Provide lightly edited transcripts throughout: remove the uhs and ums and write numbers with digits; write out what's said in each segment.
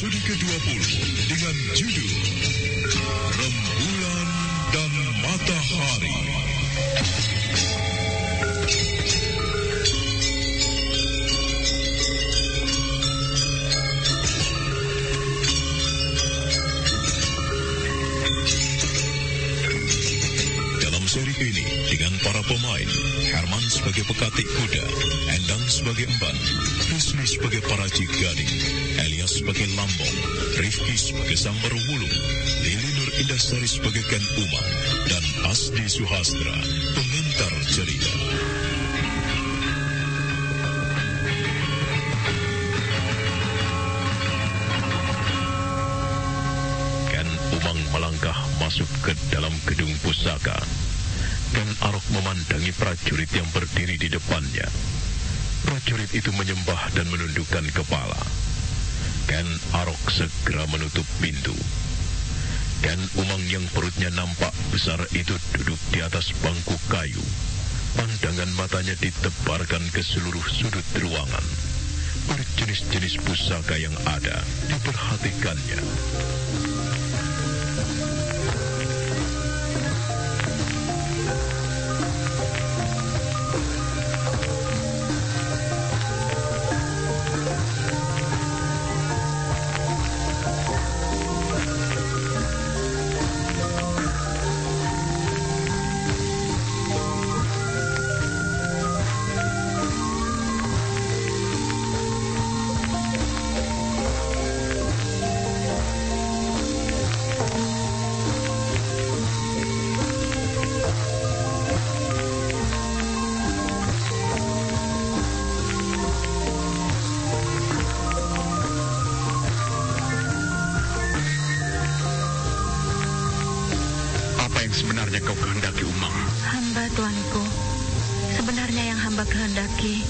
episode ke-20 dengan judul Rembulan dan Matahari. Dalam seri ini dengan para pemain, Herman sebagai pekatik kuda, Endang sebagai emban, Krisni sebagai paracik gading, Elias sebagai lambong, Rifki sebagai sang berwulung, Lili Nur Indastari sebagai Ken Umang, dan Asdi Suhastra, pengantar cerita. Ken Umang melangkah masuk ke dalam gedung pusaka. Ken Arok memandangi prajurit yang berdiri di depannya. Prajurit itu menyembah dan menundukkan kepala. Ken Arok segera menutup pintu. Ken Umang yang perutnya nampak besar itu duduk di atas bangku kayu. Pandangan matanya ditebarkan ke seluruh sudut ruangan. Berjenis-jenis pusaka yang ada diperhatikannya. Sebenarnya kau kehendaki, Umang? Hamba, tuanku. Sebenarnya yang hamba kehendaki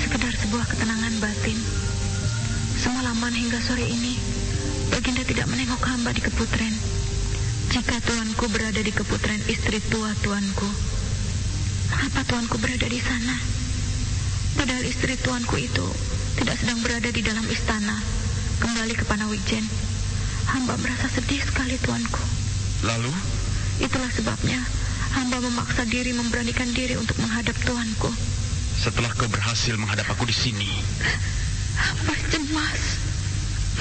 sekedar sebuah ketenangan batin. Semalaman hingga sore ini, Baginda tidak menengok hamba di Keputren. Jika tuanku berada di Keputren istri tua tuanku, mengapa tuanku berada di sana? Padahal istri tuanku itu tidak sedang berada di dalam istana, kembali ke Panawijen. Hamba merasa sedih sekali, tuanku. Lalu? Itulah sebabnya hamba memaksa diri memberanikan diri untuk menghadap tuanku. Setelah kau berhasil menghadap aku di sini, hamba cemas.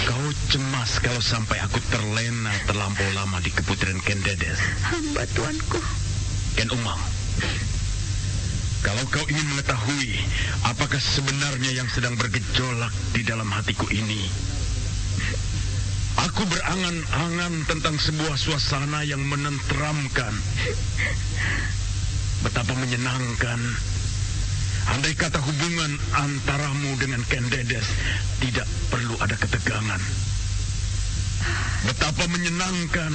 Kau cemas kalau sampai aku terlena terlampau lama di Keputren Ken Dedes. Hamba, tuanku. Ken Umang, kalau kau ingin mengetahui apakah sebenarnya yang sedang bergejolak di dalam hatiku ini, aku berangan-angan tentang sebuah suasana yang menenteramkan. Betapa menyenangkan. Andai kata hubungan antaramu dengan Ken Dedes tidak perlu ada ketegangan. Betapa menyenangkan.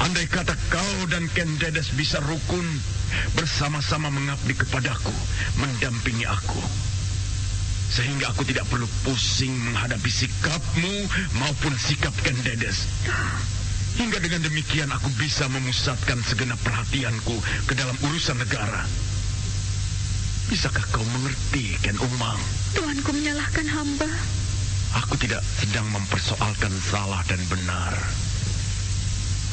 Andai kata kau dan Ken Dedes bisa rukun, bersama-sama mengabdi kepadaku, mendampingi aku. Sehingga aku tidak perlu pusing menghadapi sikapmu maupun sikap Ken Dedes. Hingga dengan demikian aku bisa memusatkan segenap perhatianku ke dalam urusan negara. Bisakah kau mengerti, Ken Umang? Tuanku menyalahkan hamba. Aku tidak sedang mempersoalkan salah dan benar.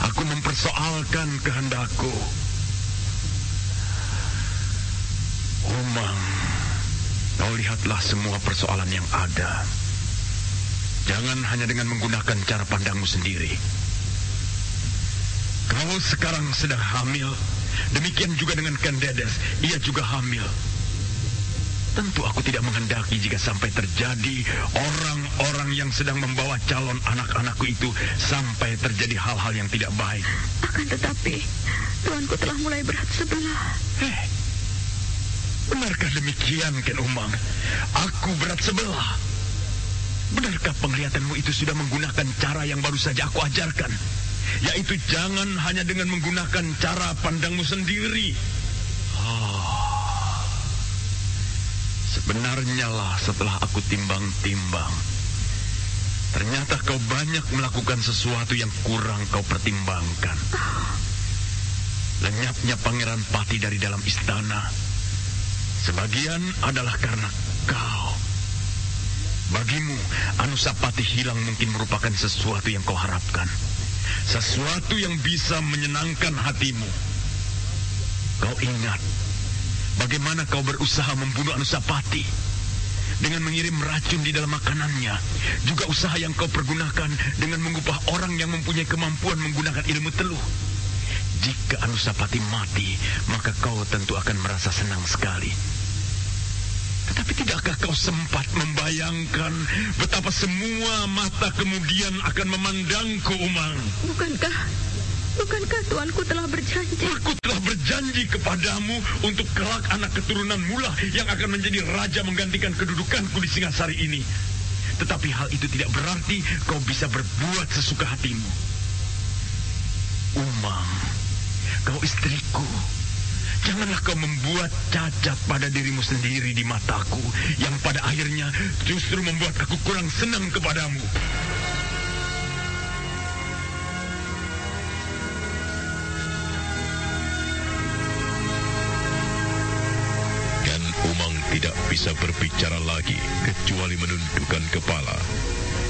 Aku mempersoalkan kehendakku. Umang, kau lihatlah semua persoalan yang ada. Jangan hanya dengan menggunakan cara pandangmu sendiri. Kau sekarang sedang hamil. Demikian juga dengan Ken Dedes. Ia juga hamil. Tentu aku tidak menghendaki jika sampai terjadi orang-orang yang sedang membawa calon anak-anakku itu sampai terjadi hal-hal yang tidak baik. Akan tetapi, tuanku telah mulai berat sebelah. Benarkah demikian, Ken Umang? Aku berat sebelah. Benarkah penglihatanmu itu sudah menggunakan cara yang baru saja aku ajarkan? Yaitu jangan hanya dengan menggunakan cara pandangmu sendiri. Sebenarnya lah setelah aku timbang-timbang, ternyata kau banyak melakukan sesuatu yang kurang kau pertimbangkan. Lenyapnya Pangeran Pati dari dalam istana, sebagian adalah karena kau. Bagimu, Anusapati hilang mungkin merupakan sesuatu yang kau harapkan. Sesuatu yang bisa menyenangkan hatimu. Kau ingat bagaimana kau berusaha membunuh Anusapati dengan mengirim racun di dalam makanannya. Juga usaha yang kau pergunakan dengan mengubah orang yang mempunyai kemampuan menggunakan ilmu teluh. Jika Anusapati mati, maka kau tentu akan merasa senang sekali. Tetapi tidakkah kau sempat membayangkan betapa semua mata kemudian akan memandangku, Umang? Bukankah tuanku telah berjanji? Aku telah berjanji kepadamu untuk kelak anak keturunan mula yang akan menjadi raja menggantikan kedudukanku di Singasari ini. Tetapi hal itu tidak berarti kau bisa berbuat sesuka hatimu. Umang, kau istriku. Janganlah kau membuat cacat pada dirimu sendiri di mataku, yang pada akhirnya justru membuat aku kurang senang kepadamu. Dan Umang tidak bisa berbicara lagi, kecuali menundukkan kepala.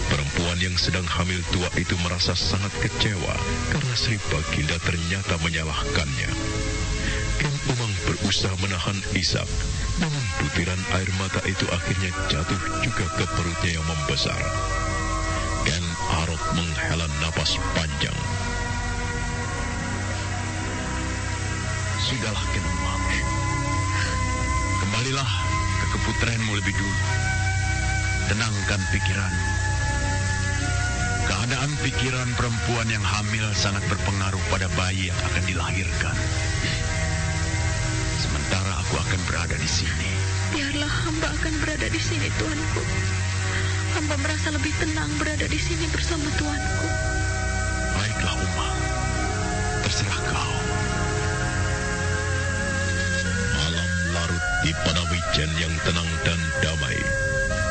Perempuan yang sedang hamil tua itu merasa sangat kecewa karena Sri Baginda ternyata menyalahkannya. Ken Umang berusaha menahan isak, namun butiran air mata itu akhirnya jatuh juga ke perutnya yang membesar. Ken Arok menghela napas panjang. Sudahlah, Ken Umang. Kembalilah ke keputraanmu lebih dulu. Tenangkan pikiranmu. Keadaan pikiran perempuan yang hamil sangat berpengaruh pada bayi yang akan dilahirkan. Sementara aku akan berada di sini. Biarlah hamba akan berada di sini, tuanku. Hamba merasa lebih tenang berada di sini bersama tuanku. Baiklah, Umang. Terserah kau. Malam larut di Panawijen yang tenang dan damai.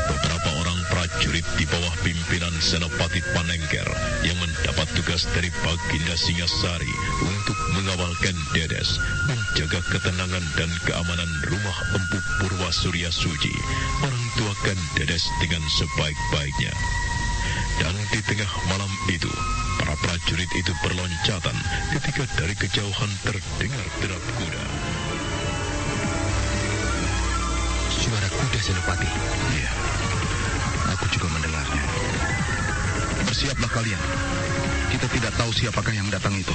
Beberapa orang prajurit di bawah pimpinan Senopati Panengger yang mendapat tugas dari Baginda Singasari untuk mengawal Ken Dedes, menjaga ketenangan dan keamanan rumah Empu Purwa Surya Suci, orang tua Ken Dedes dengan sebaik-baiknya. Dan di tengah malam itu, para prajurit itu berloncatan ketika dari kejauhan terdengar derap kuda. Suara kuda, Senopati. Iya, aku juga mendengarnya. Bersiaplah kalian. Kita tidak tahu siapakah yang datang itu.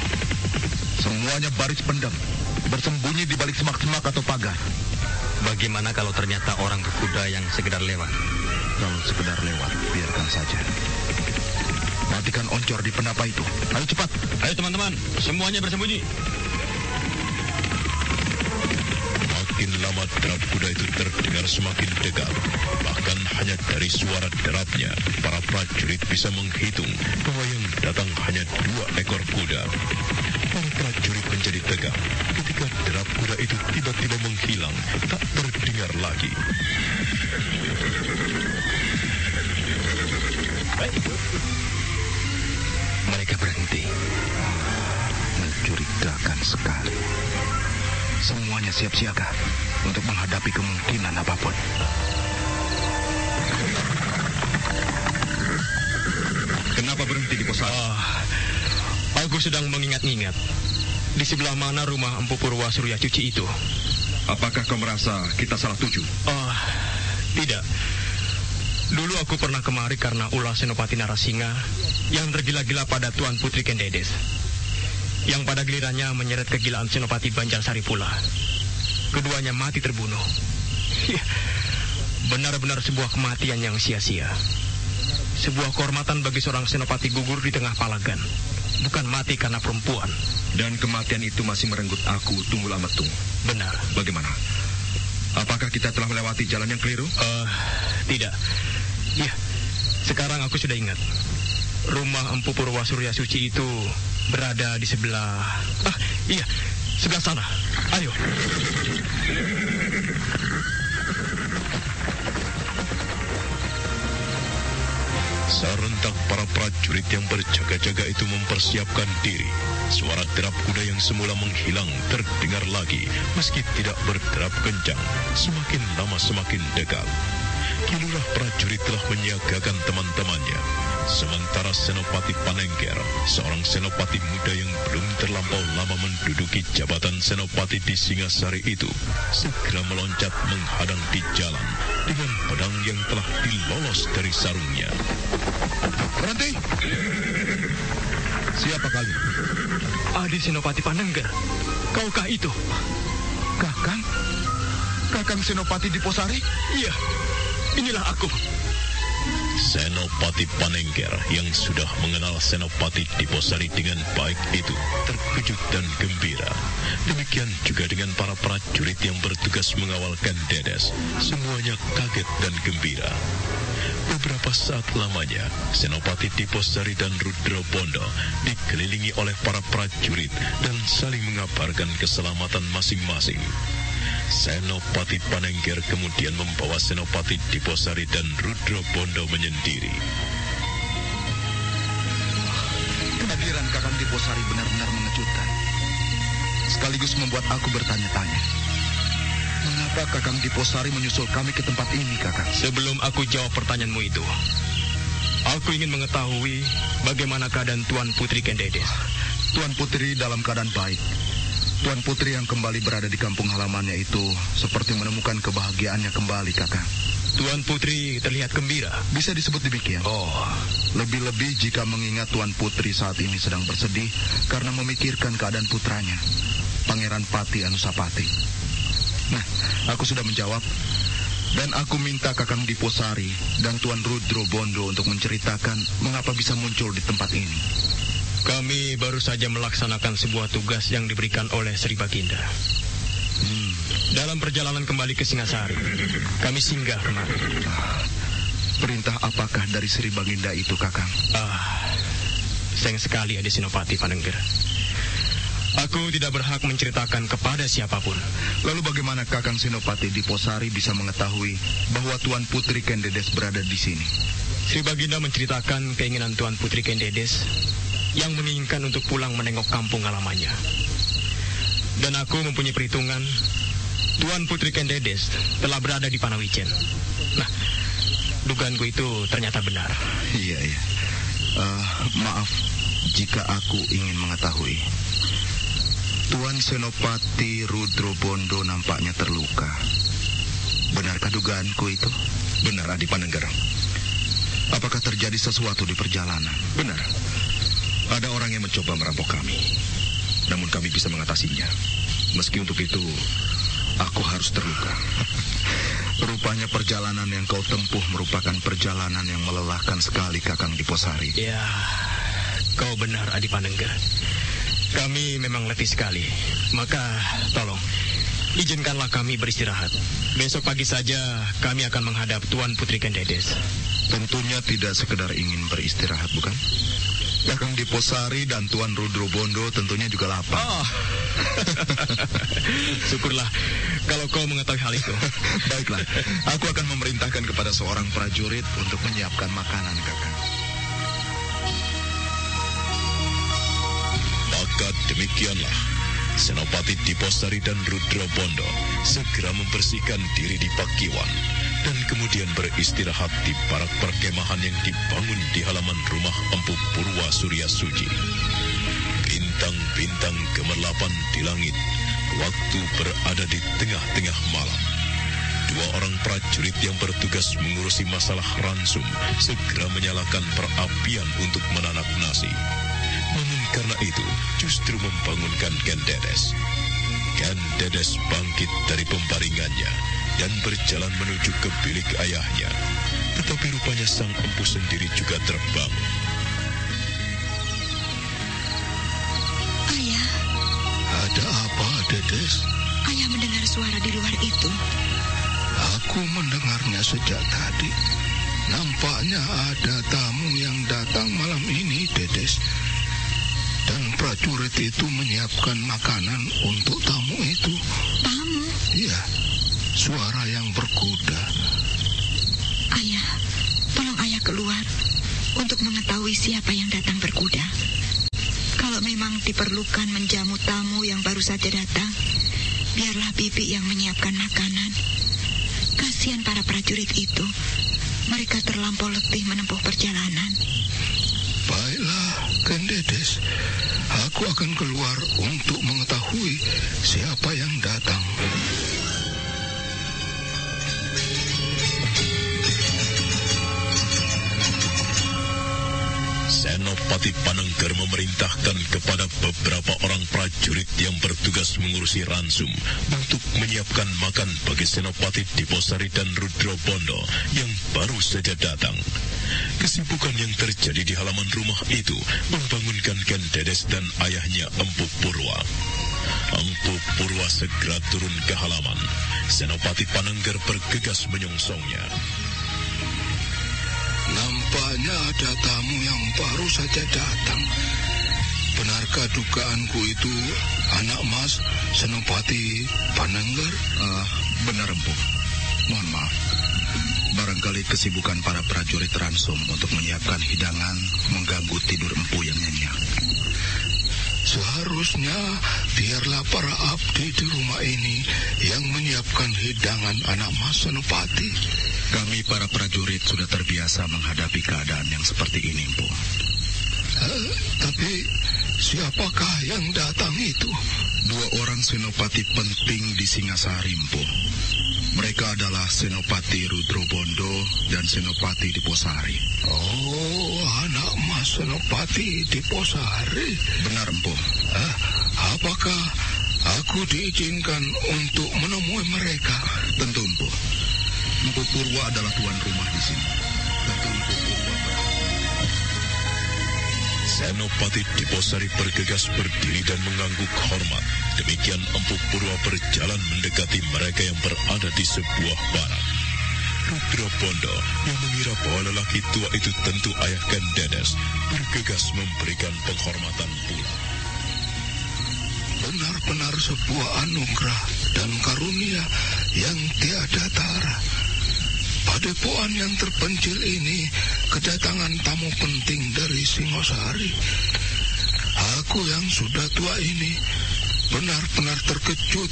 Semuanya baris pendam, bersembunyi di balik semak-semak atau pagar. Bagaimana kalau ternyata orang berkuda yang sekedar lewat? Kalau sekedar lewat, biarkan saja. Matikan oncor di penapa itu. Ayo cepat. Ayo teman-teman, semuanya bersembunyi. Makin lama derap kuda itu terdengar semakin dekat. Bahkan hanya dari suara derapnya, para prajurit bisa menghitung bahwa yang datang hanya 2 ekor kuda. Para prajurit menjadi tegang ketika derap kuda itu tiba-tiba menghilang, tak terdengar lagi. Mereka berhenti. Mencurigakan sekali. Semuanya siap siaga untuk menghadapi kemungkinan apapun. Kenapa berhenti di pos? Aku sedang mengingat-ingat. Di sebelah mana rumah Empu Purwa Surya Suci itu? Apakah kau merasa kita salah tuju? Tidak. Dulu aku pernah kemari karena ulah Senopati Narasinga yang tergila-gila pada Tuan Putri Ken Dedes, yang pada gilirannya menyeret kegilaan Senopati Banjarsari pula. Keduanya mati terbunuh. Benar-benar sebuah kematian yang sia-sia. Sebuah kehormatan bagi seorang Senopati gugur di tengah palagan, bukan mati karena perempuan. Dan kematian itu masih merenggut aku, Tunggul Ametung. Benar. Bagaimana? Apakah kita telah melewati jalan yang keliru? Tidak. Ya, sekarang aku sudah ingat. Rumah Empu Purwa Surya Suci itu berada di sebelah... iya, sebelah sana. Ayo. Serentak para prajurit yang berjaga-jaga itu mempersiapkan diri. Suara derap kuda yang semula menghilang terdengar lagi, meski tidak berderap kencang, semakin lama semakin dekat. Kilurah prajurit telah menyiagakan teman-temannya. Sementara Senopati Panengger, seorang senopati muda yang belum terlampau lama menduduki jabatan senopati di Singasari itu, segera meloncat menghadang di jalan dengan pedang yang telah dilolos dari sarungnya. Berhenti! Siapa kalian? Adi Senopati Panengger, kaukah itu? Kakang? Kakang Senopati Diposari? Iya, inilah aku. Senopati Panengger yang sudah mengenal Senopati Diposari dengan baik itu terkejut dan gembira. Demikian juga dengan para prajurit yang bertugas mengawal Kendedes. Semuanya kaget dan gembira. Beberapa saat lamanya, Senopati Diposari dan Rudra Bondo dikelilingi oleh para prajurit dan saling mengabarkan keselamatan masing-masing. Senopati Panengger kemudian membawa Senopati Diposari dan Rudra Bondo menyendiri. Kehadiran Kakang Diposari benar-benar mengejutkan. Sekaligus membuat aku bertanya-tanya. Mengapa Kakang Diposari menyusul kami ke tempat ini, Kakang? Sebelum aku jawab pertanyaanmu itu, aku ingin mengetahui bagaimana keadaan Tuan Putri Kendedes. Tuan Putri dalam keadaan baik. Tuan Putri yang kembali berada di kampung halamannya itu seperti menemukan kebahagiaannya kembali, Kakang. Tuan Putri terlihat gembira. Bisa disebut demikian. Oh, Lebih-lebih jika mengingat Tuan Putri saat ini sedang bersedih karena memikirkan keadaan putranya, Pangeran Pati Anusapati. Nah, aku sudah menjawab. Dan aku minta Kakang Diposari dan Tuan Rudra Bondo untuk menceritakan mengapa bisa muncul di tempat ini. kami baru saja melaksanakan sebuah tugas yang diberikan oleh Sri Baginda. Dalam perjalanan kembali ke Singasari, kami singgah kemari. Perintah apakah dari Sri Baginda itu, Kakang? Sayang sekali Adi Senopati Panengger. Aku tidak berhak menceritakan kepada siapapun. Lalu bagaimana Kakang Senopati Diposari bisa mengetahui bahwa Tuan Putri Kendedes berada di sini? Sri Baginda menceritakan keinginan Tuan Putri Kendedes yang menginginkan untuk pulang menengok kampung halamannya. Dan aku mempunyai perhitungan, Tuan Putri Kendedes telah berada di Panawijen. Nah, dugaanku itu ternyata benar. Iya. Maaf jika aku ingin mengetahui. Tuan Senopati Rudra Bondo nampaknya terluka. Benarkah dugaanku itu? Benar, Adi Panengger. Apakah terjadi sesuatu di perjalanan? Benar. Ada orang yang mencoba merampok kami. Namun kami bisa mengatasinya. Meski untuk itu, aku harus terluka. Rupanya perjalanan yang kau tempuh merupakan perjalanan yang melelahkan sekali, Kakang Diposari. Ya, kau benar Adi Panengger. Kami memang letih sekali. Maka tolong, izinkanlah kami beristirahat. Besok pagi saja kami akan menghadap Tuan Putri Kendedes. Tentunya tidak sekedar ingin beristirahat, bukan? Kakang Diposari dan Tuan Rudra Bondo tentunya juga lapar. Syukurlah kalau kau mengetahui hal itu. Baiklah, aku akan memerintahkan kepada seorang prajurit untuk menyiapkan makanan, Kakang. Maka demikianlah, Senopati Diposari dan Rudra Bondo segera membersihkan diri di Pakiwan dan kemudian beristirahat di barak perkemahan yang dibangun di halaman rumah Empu Purwa Surya Suci. Bintang-bintang gemerlapan di langit, waktu berada di tengah-tengah malam. Dua orang prajurit yang bertugas mengurusi masalah ransum segera menyalakan perapian untuk menanak nasi. Namun karena itu justru membangunkan Kendedes. Kendedes bangkit dari pembaringannya dan berjalan menuju ke bilik ayahnya. Tetapi rupanya sang empu sendiri juga terbang. Ayah. Ada apa, Dedes? Ayah mendengar suara di luar itu. Aku mendengarnya sejak tadi. Nampaknya ada tamu yang datang malam ini, Dedes. Dan prajurit itu menyiapkan makanan untuk tamu itu. Tamu? Iya, suara yang berkuda. Ayah, tolong ayah keluar untuk mengetahui siapa yang datang berkuda. Kalau memang diperlukan menjamu tamu yang baru saja datang, biarlah bibi yang menyiapkan makanan. Kasihan para prajurit itu. Mereka terlampau letih menempuh perjalanan. Baiklah, Kendedes. Aku akan keluar untuk mengetahui siapa yang datang. Senopati Panengger memerintahkan kepada beberapa orang prajurit yang bertugas mengurusi ransum untuk menyiapkan makan bagi Senopati Diposari dan Rudrobondo yang baru saja datang. Kesibukan yang terjadi di halaman rumah itu membangunkan Kendedes dan ayahnya Empu Purwa. Empu Purwa segera turun ke halaman. Senopati Panengger bergegas menyongsongnya. Nampaknya ada tamu yang baru saja datang. Benarkah dugaanku itu anak Mas Senopati Panengger? Benar, Empu. Mohon maaf. Barangkali kesibukan para prajurit ransum untuk menyiapkan hidangan mengganggu tidur Empu yang nyenyak. Seharusnya biarlah para abdi di rumah ini yang menyiapkan hidangan anak Mas Senopati. Kami para prajurit sudah terbiasa menghadapi keadaan yang seperti ini, Empu. Tapi siapakah yang datang itu? 2 orang senopati penting di Singasari, Empu. Mereka adalah Senopati Rudrobondo dan Senopati Diposari. Oh, anak Mas Senopati Diposari. Benar, Empu. Apakah aku diizinkan untuk menemui mereka? Tentu, Empu. Empu Purwa adalah tuan rumah di sini. Tentu Empu Purwa. Senopati Diposari bergegas berdiri dan mengangguk hormat. Demikian Empu Purwa berjalan mendekati mereka yang berada di sebuah barak. Rudrobondo yang mengira bahwa lelaki tua itu tentu ayah Kendedes bergegas memberikan penghormatan pula. Benar-benar sebuah anugerah dan karunia yang tiada tara. Padepokan yang terpencil ini kedatangan tamu penting dari Singosari. Aku yang sudah tua ini benar-benar terkejut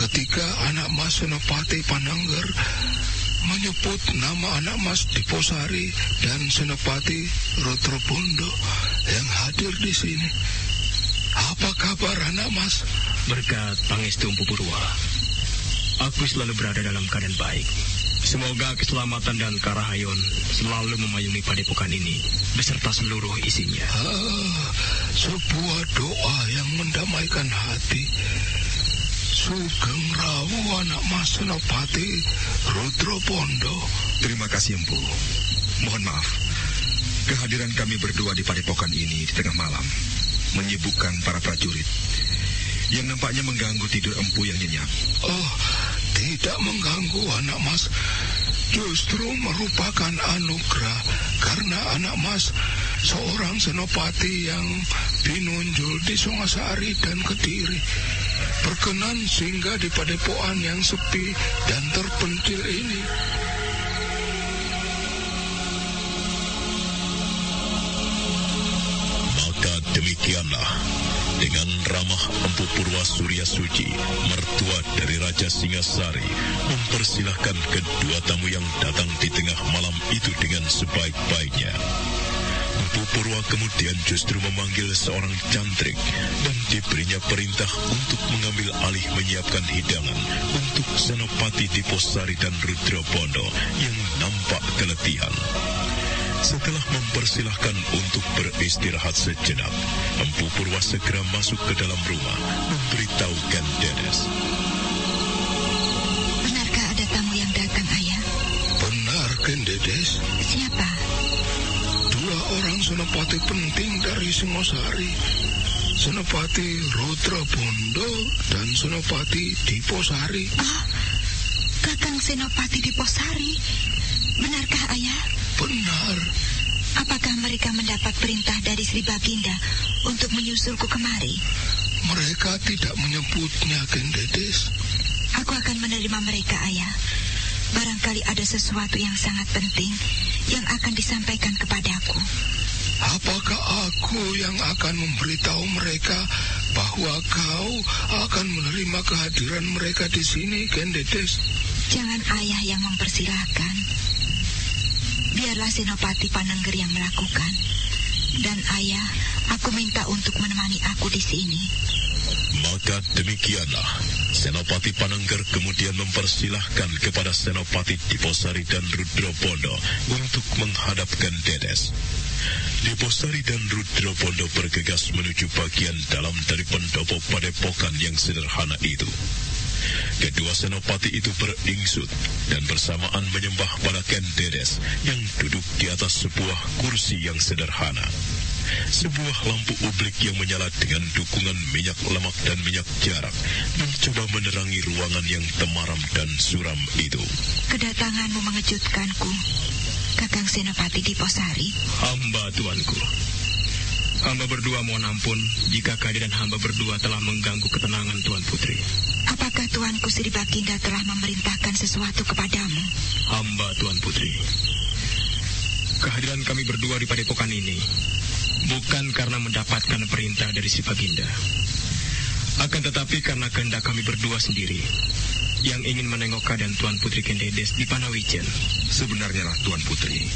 ketika anak Mas Senopati Panengger menyebut nama anak Mas Diposari dan Senopati Rudrobondo yang hadir di sini. Apa kabar anak Mas? Berkat pangestu Empu Purwa, aku selalu berada dalam keadaan baik. Semoga keselamatan dan karahayon selalu memayungi padepokan ini beserta seluruh isinya. Sebuah doa yang mendamaikan hati. Sugeng Rawu anak Mas Senopati Rudrobondo. Terima kasih, Empu. Mohon maaf. Kehadiran kami berdua di padepokan ini di tengah malam menyibukkan para prajurit yang nampaknya mengganggu tidur Empu yang nyenyak. Oh, tidak mengganggu anak Mas. Justru merupakan anugerah karena anak Mas seorang senopati yang pinunjul di Songasari dan Kediri. Berkenan singgah di padepokan yang sepi dan terpencil ini. Maka demikianlah, dengan ramah Empu Purwa Surya Suci, mertua dari Raja Singasari, mempersilahkan kedua tamu yang datang di tengah malam itu dengan sebaik-baiknya. Empu Purwa kemudian justru memanggil seorang cantrik dan diberinya perintah untuk mengambil alih menyiapkan hidangan untuk Senopati Diposari dan Rudrobondo yang nampak keletihan. Setelah mempersilahkan untuk beristirahat sejenak, Empu Purwa segera masuk ke dalam rumah, memberitahu Kendedes. Benarkah ada tamu yang datang, Ayah? Benar, Kendedes. Siapa? 2 orang senopati penting dari Singosari. Senopati Rudrobondo dan Senopati Diposari. Oh, Kakang Senopati Diposari. Benarkah, Ayah? Benar. Apakah mereka mendapat perintah dari Sri Baginda untuk menyusulku kemari? Mereka tidak menyebutnya, Kendedes. Aku akan menerima mereka, Ayah. Barangkali ada sesuatu yang sangat penting yang akan disampaikan kepadaku. Apakah aku yang akan memberitahu mereka bahwa kau akan menerima kehadiran mereka di sini, Kendedes? Jangan ayah yang mempersilahkan. Biarlah Senopati Panengger yang melakukan. Dan ayah, aku minta untuk menemani aku di sini. Maka demikianlah, Senopati Panengger kemudian mempersilahkan kepada Senopati Diposari dan Rudropondo untuk menghadapkan Dedes. Diposari dan Rudropondo bergegas menuju bagian dalam dari pendopo padepokan yang sederhana itu. Kedua senopati itu beringsut dan bersamaan menyembah pada Ken Dedes yang duduk di atas sebuah kursi yang sederhana. Sebuah lampu ublik yang menyala dengan dukungan minyak lemak dan minyak jarak mencoba menerangi ruangan yang temaram dan suram itu. Kedatanganmu mengejutkanku, Kakang Senopati Diposari. Hamba, tuanku. Hamba berdua mohon ampun jika kehadiran hamba berdua telah mengganggu ketenangan Tuan Putri. Apakah Tuanku Sri Baginda telah memerintahkan sesuatu kepadamu? Hamba, Tuan Putri. Kehadiran kami berdua di padepokan ini bukan karena mendapatkan perintah dari si Baginda, akan tetapi karena kehendak kami berdua sendiri yang ingin menengok keadaan Tuan Putri Ken Dedes di Panawijen. Sebenarnya lah Tuan Putri,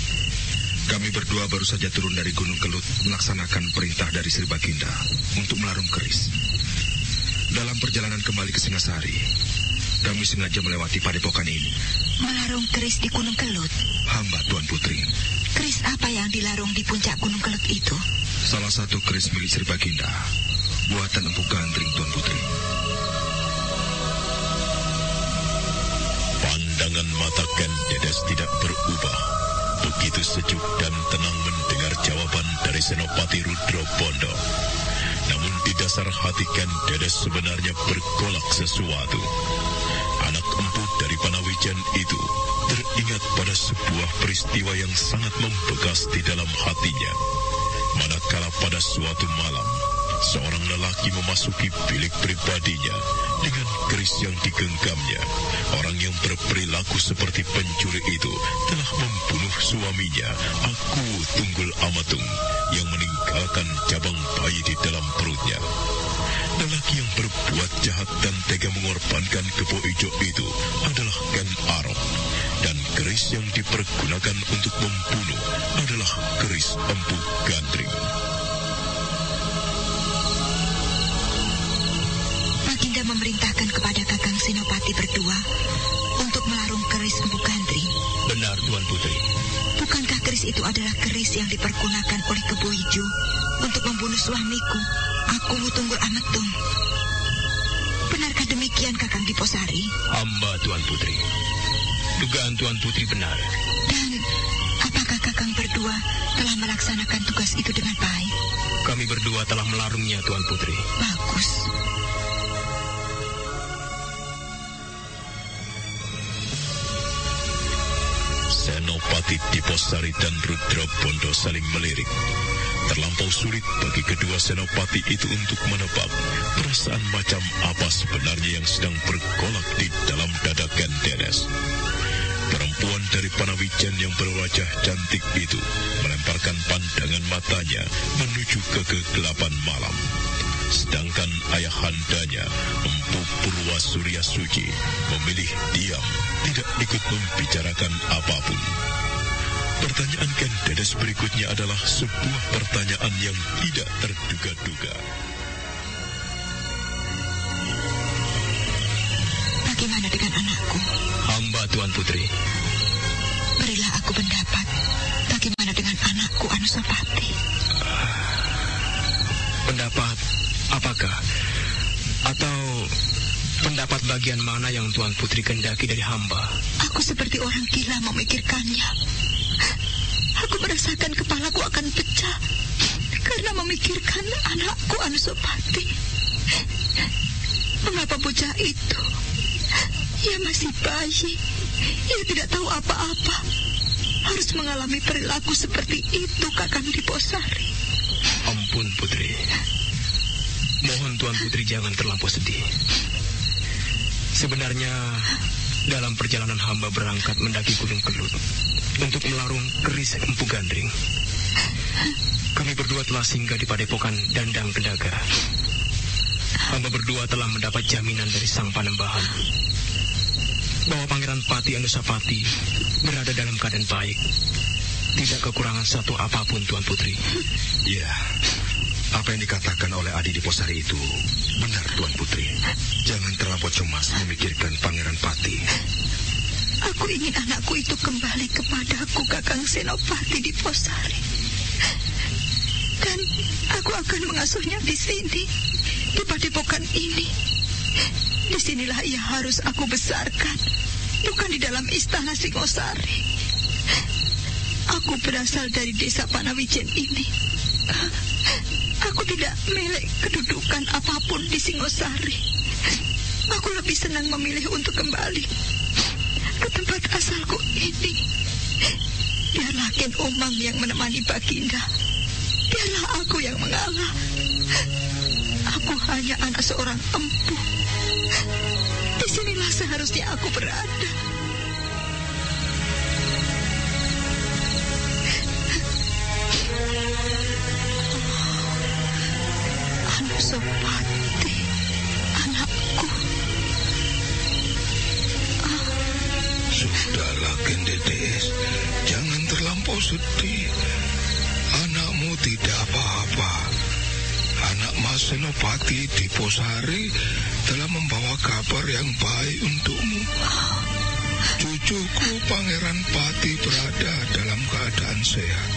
kami berdua baru saja turun dari Gunung Kelut melaksanakan perintah dari Sri Baginda untuk melarung keris. Dalam perjalanan kembali ke Singasari, kami sengaja melewati padepokan ini. Melarung keris di Gunung Kelut? Hamba, Tuan Putri. Keris apa yang dilarung di puncak Gunung Kelut itu? Salah satu keris milik Sri Baginda, buatan Empu Gandring, Tuan Putri. Pandangan mata Ken Dedes tidak berubah. Begitu sejuk dan tenang mendengar jawaban dari Senopati Rudropondo. Namun di dasar hati Ken Dedes sebenarnya bergolak sesuatu. Anak empu dari Panawijen itu teringat pada sebuah peristiwa yang sangat membekas di dalam hatinya. Manakala pada suatu malam, seorang lelaki memasuki bilik pribadinya dengan keris yang digenggamnya. Orang yang berperilaku seperti pencuri itu telah membunuh suaminya, Aku Tunggul Amatung, yang meninggalkan cabang bayi di dalam perutnya. Lelaki yang berbuat jahat dan tega mengorbankan Kebo Ijo itu adalah Ken Arok. Dan keris yang dipergunakan untuk membunuh adalah keris Empu Gandring. Baginda memerintahkan kepada Kakang Senopati berdua untuk melarung keris Empu Gandring. Benar, Tuan Putri. Bukankah keris itu adalah keris yang dipergunakan oleh Kebo Ijo untuk membunuh suamiku, Aku Tunggul Amatung? Benarkah demikian, Kakang Diposari? Hamba, Tuan Putri. Dugaan Tuan Putri benar. Dan apakah Kakang berdua telah melaksanakan tugas itu dengan baik? Kami berdua telah melarungnya, Tuan Putri. Bagus. Senopati Diposari dan Rudropondo saling melirik. Terlampau sulit bagi kedua senopati itu untuk menebak perasaan macam apa sebenarnya yang sedang bergolak di dalam dada Ken Dedes. Perempuan dari Panawijen yang berwajah cantik itu melemparkan pandangan matanya menuju ke kegelapan malam. Sedangkan ayahandanya, Empu Purwa Surya Suci, memilih diam, tidak ikut membicarakan apapun. Pertanyaan Ken Dedes berikutnya adalah sebuah pertanyaan yang tidak terduga-duga. Bagaimana dengan anakku? Hamba, Tuan Putri. Berilah aku pendapat. Bagaimana dengan anakku Anusapati? Pendapat apakah? Atau pendapat bagian mana yang Tuan Putri kendaki dari hamba? Aku seperti orang gila memikirkannya. Aku merasakan kepalaku akan pecah karena memikirkan anakku Anusapati. Mengapa bocah itu? Ia masih bayi. Ia tidak tahu apa-apa. Harus mengalami perilaku seperti itu, Kakang Diposari. Ampun, Putri. Mohon Tuan Putri jangan terlampau sedih. Sebenarnya dalam perjalanan hamba berangkat mendaki Gunung Kelut untuk melarung keris Empu Gandring, kami berdua telah singgah di padepokan Dandang Kendaga. Hamba berdua telah mendapat jaminan dari Sang Panembahan bahwa Pangeran Pati Anusapati berada dalam keadaan baik. Tidak kekurangan satu apapun, Tuan Putri. Iya, apa yang dikatakan oleh Adi Diposari itu benar, Tuan Putri. Jangan terlampau cemas memikirkan Pangeran Pati. Aku ingin anakku itu kembali kepadaku, Kakang Senopati Diposari. Dan aku akan mengasuhnya di sini, di padepokan ini. Disinilah ia harus aku besarkan, bukan di dalam istana Singosari. Aku berasal dari desa Panawijen ini. Aku tidak milik kedudukan apapun di Singosari. Aku lebih senang memilih untuk kembali ke tempat asalku ini. Biarlah Ken Umang yang menemani Baginda. Biarlah aku yang mengalah. Aku hanya anak seorang empu. Disinilah seharusnya aku berada. Anusapati, anakku. Sudahlah, Kendedes. Jangan terlampau sedih. Anakmu tidak apa-apa. Anak Mas Senopati Diposari telah membawa kabar yang baik untukmu. Cucuku Pangeran Pati berada dalam keadaan sehat.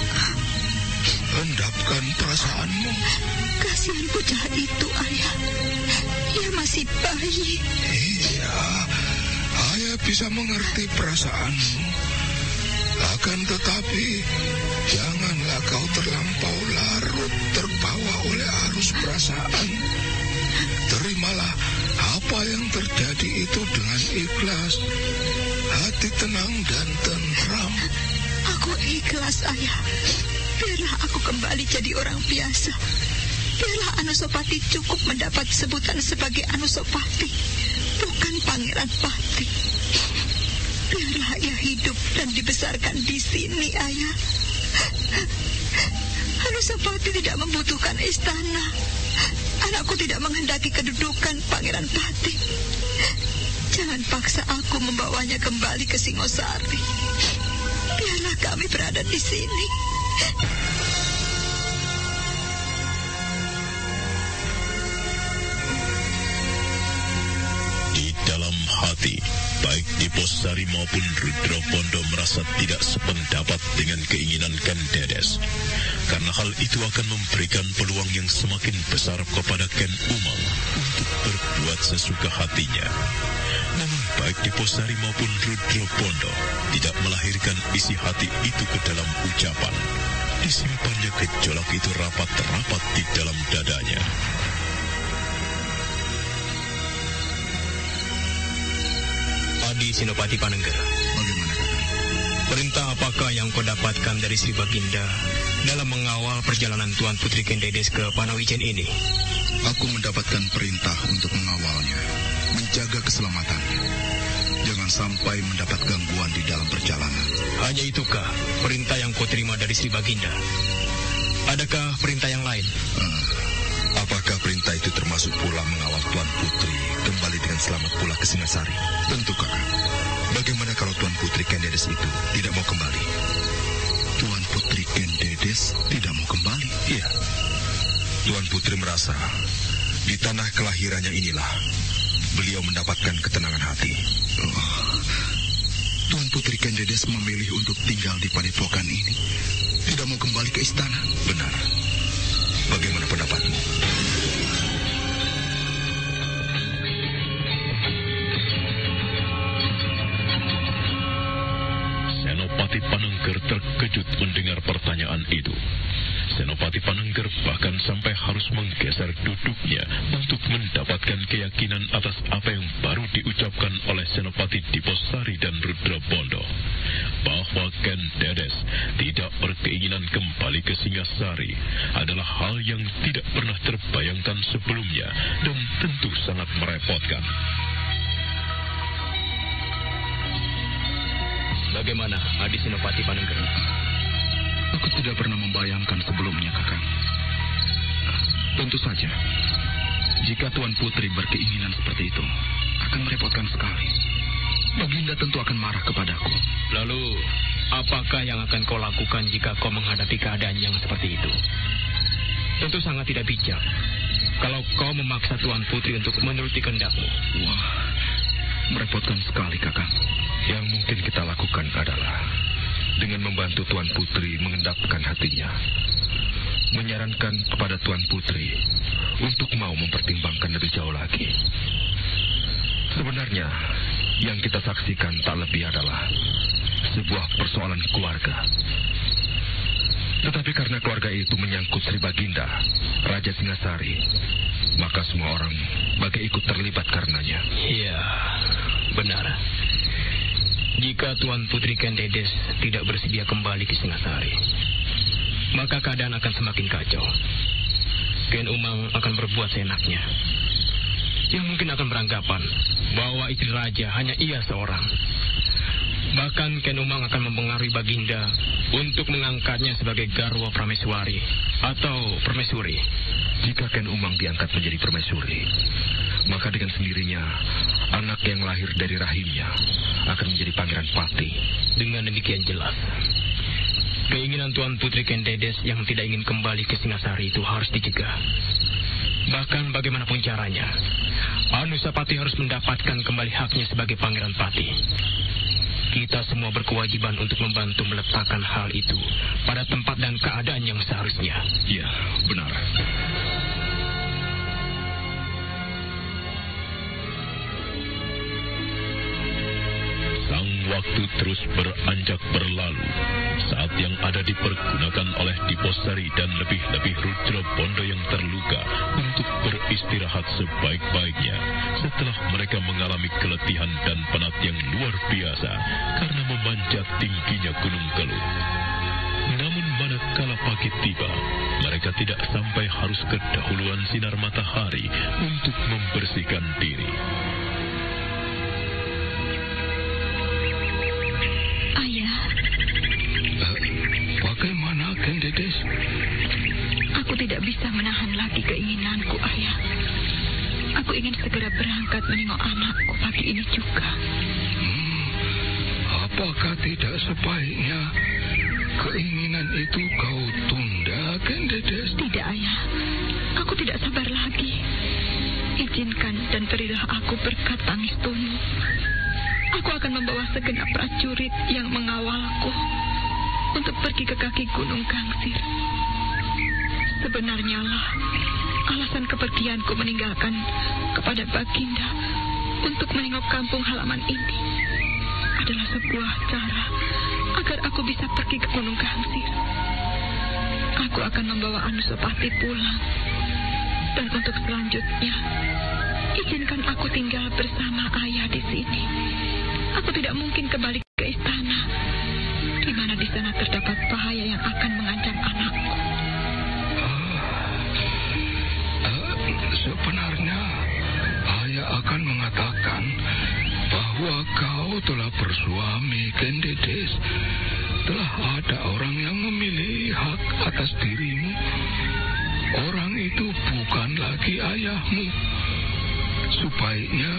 Endapkan perasaanmu. Kasihan bocah itu, Ayah. Ia masih bayi. Iya, Ayah bisa mengerti perasaanmu. Akan tetapi, janganlah kau terlampau larut terbawa oleh arus perasaan. Terimalah apa yang terjadi itu dengan ikhlas. Hati tenang dan tentram. Aku ikhlas, Ayah. Biarlah aku kembali jadi orang biasa. Biarlah Anusapati cukup mendapat sebutan sebagai Anusapati, bukan Pangeran Pati. Biarlah ia hidup dan dibesarkan di sini, Ayah. Anusapati tidak membutuhkan istana. Anakku tidak menghendaki kedudukan Pangeran Pati. Jangan paksa aku membawanya kembali ke Singosari. Biarlah kami berada di sini. Di dalam hati, baik Diposari maupun Rudra Bondo merasa tidak sependapat dengan keinginan Ken Dedes. Karena hal itu akan memberikan peluang yang semakin besar kepada Ken Umang untuk berbuat sesuka hatinya. Namun baik Diposari maupun Rudra Bondo tidak melahirkan isi hati itu ke dalam ucapan. Disimpannya gejolak itu rapat-rapat di dalam dadanya. Adi Senopati Panengger, Bagaimana, Kakang? perintah apakah yang kau dapatkan dari Sri Baginda dalam mengawal perjalanan Tuan Putri Ken Dedes ke Panawijen ini? Aku mendapatkan perintah untuk mengawalnya, menjaga keselamatannya. Jangan sampai mendapat gangguan di dalam perjalanan. Hanya itukah perintah yang kau terima dari Sri Baginda? Adakah perintah yang lain? Apakah perintah itu termasuk pula mengawal Tuan Putri kembali dengan selamat pula ke Singasari? Tentu, Kakak. Bagaimana kalau Tuan Putri Ken Dedes itu tidak mau kembali? Tuan Putri Ken Dedes tidak mau kembali? Iya. Tuan Putri merasa di tanah kelahirannya inilah beliau mendapatkan ketenangan hati. Tuan Putri Ken Dedes memilih untuk tinggal di padepokan ini, tidak mau kembali ke istana. Benar. Bagaimana pendapatmu? Senopati Panengger terkejut mendengar pertanyaan itu. Senopati Panengger bahkan sampai harus menggeser duduknya untuk mendapatkan keyakinan atas apa yang baru diucapkan oleh Senopati Diposari dan Rudra Bondo, bahwa Ken Dedes tidak berkeinginan kembali ke Singasari adalah hal yang tidak pernah terbayangkan sebelumnya dan tentu sangat merepotkan. Bagaimana, Adi Senopati Panengger? Aku tidak pernah membayangkan sebelumnya, Kakang. Tentu saja, jika Tuan Putri berkeinginan seperti itu, akan merepotkan sekali. Baginda tentu akan marah kepadaku. Lalu, apakah yang akan kau lakukan jika kau menghadapi keadaan yang seperti itu? Tentu sangat tidak bijak kalau kau memaksa Tuan Putri untuk menuruti kehendakmu. Wah, merepotkan sekali, Kakang. Yang mungkin kita lakukan adalah dengan membantu Tuan Putri mengendapkan hatinya. Menyarankan kepada Tuan Putri untuk mau mempertimbangkan lebih jauh lagi. Sebenarnya, yang kita saksikan tak lebih adalah sebuah persoalan keluarga. Tetapi karena keluarga itu menyangkut Sri Baginda, Raja Singasari, maka semua orang bagai ikut terlibat karenanya. Iya, benar. Jika Tuan Putri Kendedes tidak bersedia kembali ke Singasari, maka keadaan akan semakin kacau. Ken Umang akan berbuat seenaknya. Yang mungkin akan beranggapan bahwa istri raja hanya ia seorang. Bahkan Ken Umang akan mempengaruhi Baginda untuk mengangkatnya sebagai Garwa Prameswari atau Permaisuri. Jika Ken Umang diangkat menjadi Permaisuri, maka dengan sendirinya anak yang lahir dari rahimnya akan menjadi Pangeran Pati. Dengan demikian jelas, keinginan Tuan Putri Kendedes yang tidak ingin kembali ke Singasari itu harus dicegah. Bahkan bagaimanapun caranya, Anusapati harus mendapatkan kembali haknya sebagai Pangeran Pati. Kita semua berkewajiban untuk membantu meletakkan hal itu pada tempat dan keadaan yang seharusnya. Ya, benar. Sang waktu terus beranjak berlalu. Saat yang ada dipergunakan oleh Diposari dan lebih-lebih Rudra Bondo yang terluka untuk beristirahat sebaik-baiknya setelah mereka mengalami keletihan dan penat yang luar biasa karena memanjat tingginya Gunung Keluh. Namun manakala pagi tiba, mereka tidak sampai harus kedahuluan sinar matahari untuk membersihkan diri. Bagaimana, Kendedes? Aku tidak bisa menahan lagi keinginanku, Ayah. Aku ingin segera berangkat menengok anakku pagi ini juga. Apakah tidak sebaiknya keinginan itu kau tunda, Kendedes? Tidak, Ayah. Aku tidak sabar lagi. Izinkan dan berilah aku berkat Pangestumu. Aku akan membawa segenap prajurit yang mengawalku untuk pergi ke kaki Gunung Gangsir. Sebenarnya lah, alasan kepergianku meninggalkan kepada Baginda untuk menengok kampung halaman ini adalah sebuah cara agar aku bisa pergi ke Gunung Gangsir. Aku akan membawa Anusapati pulang. Dan untuk selanjutnya, izinkan aku tinggal bersama ayah di sini. Aku tidak mungkin kembali ke istana, di mana di sana terdapat bahaya yang akan mengancam anakku. Sebenarnya, ayah akan mengatakan bahwa kau telah bersuami, Kendedes. Telah ada orang yang memiliki hak atas dirimu. Orang itu bukan lagi ayahmu. Sebaiknya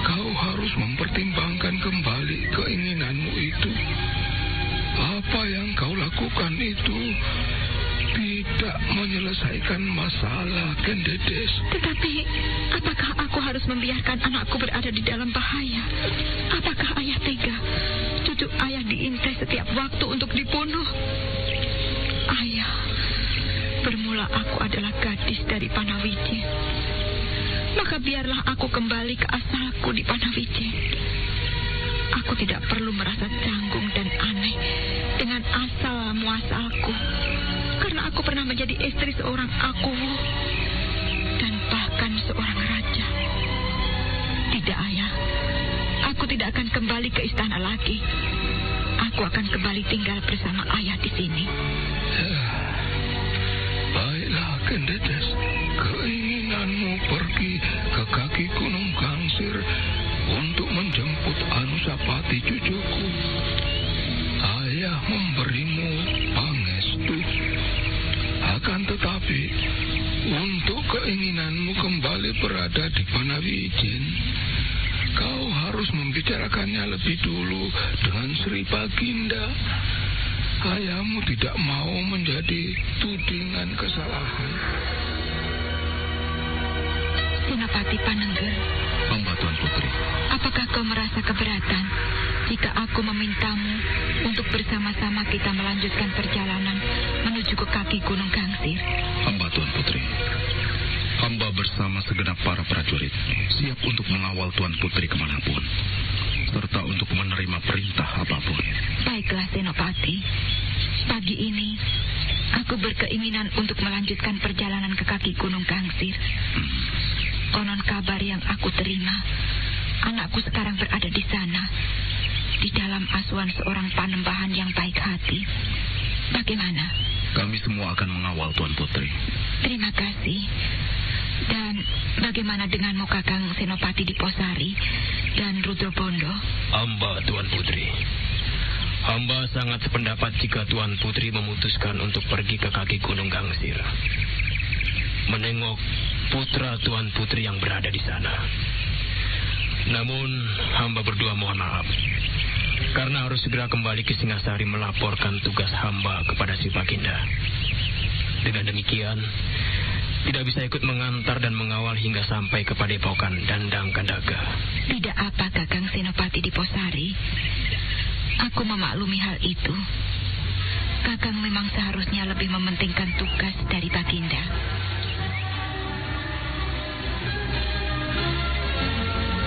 kau harus mempertimbangkan kembali keinginanmu itu. Apa yang kau lakukan itu tidak menyelesaikan masalah, Kendedes. Tetapi, apakah aku harus membiarkan anakku berada di dalam bahaya? Apakah ayah tega cucu ayah diintai setiap waktu untuk dibunuh? Ayah, bermula aku adalah gadis dari Panawijen. Maka biarlah aku kembali ke asalku di Panawijen. Aku tidak perlu merasa canggung dan aneh dengan asal muasalku, karena aku pernah menjadi istri seorang Akuwu dan bahkan seorang raja. Tidak, ayah. Aku tidak akan kembali ke istana lagi. Aku akan kembali tinggal bersama ayah di sini. Baiklah, Kendedes. Keinginanmu pergi ke kaki Gunung Gangsir untuk menjemput Anusapati cucuku. Ayah memberimu pangestu. Akan tetapi, untuk keinginanmu kembali berada di Panawijen, Kau harus membicarakannya lebih dulu dengan Sri Baginda. Ayahmu tidak mau menjadi tudingan kesalahan. Senopati Panengger. Hamba Tuan Putri. Apakah kau merasa keberatan jika aku memintamu untuk bersama-sama kita melanjutkan perjalanan menuju ke kaki Gunung Gangsir? Hamba Tuan Putri. Hamba bersama segenap para prajurit siap untuk mengawal Tuan Putri kemanapun, serta untuk menerima perintah apapun. Baiklah, Senopati. Pagi ini, aku berkeinginan untuk melanjutkan perjalanan ke kaki Gunung Gangsir. Konon kabar yang aku terima, anakku sekarang berada di sana, di dalam asuhan seorang panembahan yang baik hati. Bagaimana? Kami semua akan mengawal Tuan Putri. Terima kasih. Dan bagaimana denganmu Kakang Senopati Diposari dan Rudro Bondo? Hamba Tuan Putri. Hamba sangat sependapat jika Tuan Putri memutuskan untuk pergi ke kaki Gunung Gangsir, menengok putra Tuan Putri yang berada di sana. Namun, hamba berdua mohon maaf, karena harus segera kembali ke Singasari melaporkan tugas hamba kepada si Baginda. Dengan demikian, tidak bisa ikut mengantar dan mengawal hingga sampai ke Padepokan Dandang Kandaga. Tidak apa, Kakang Senopati Diposari. Aku memaklumi hal itu. Kakang memang seharusnya lebih mementingkan tugas dari Baginda.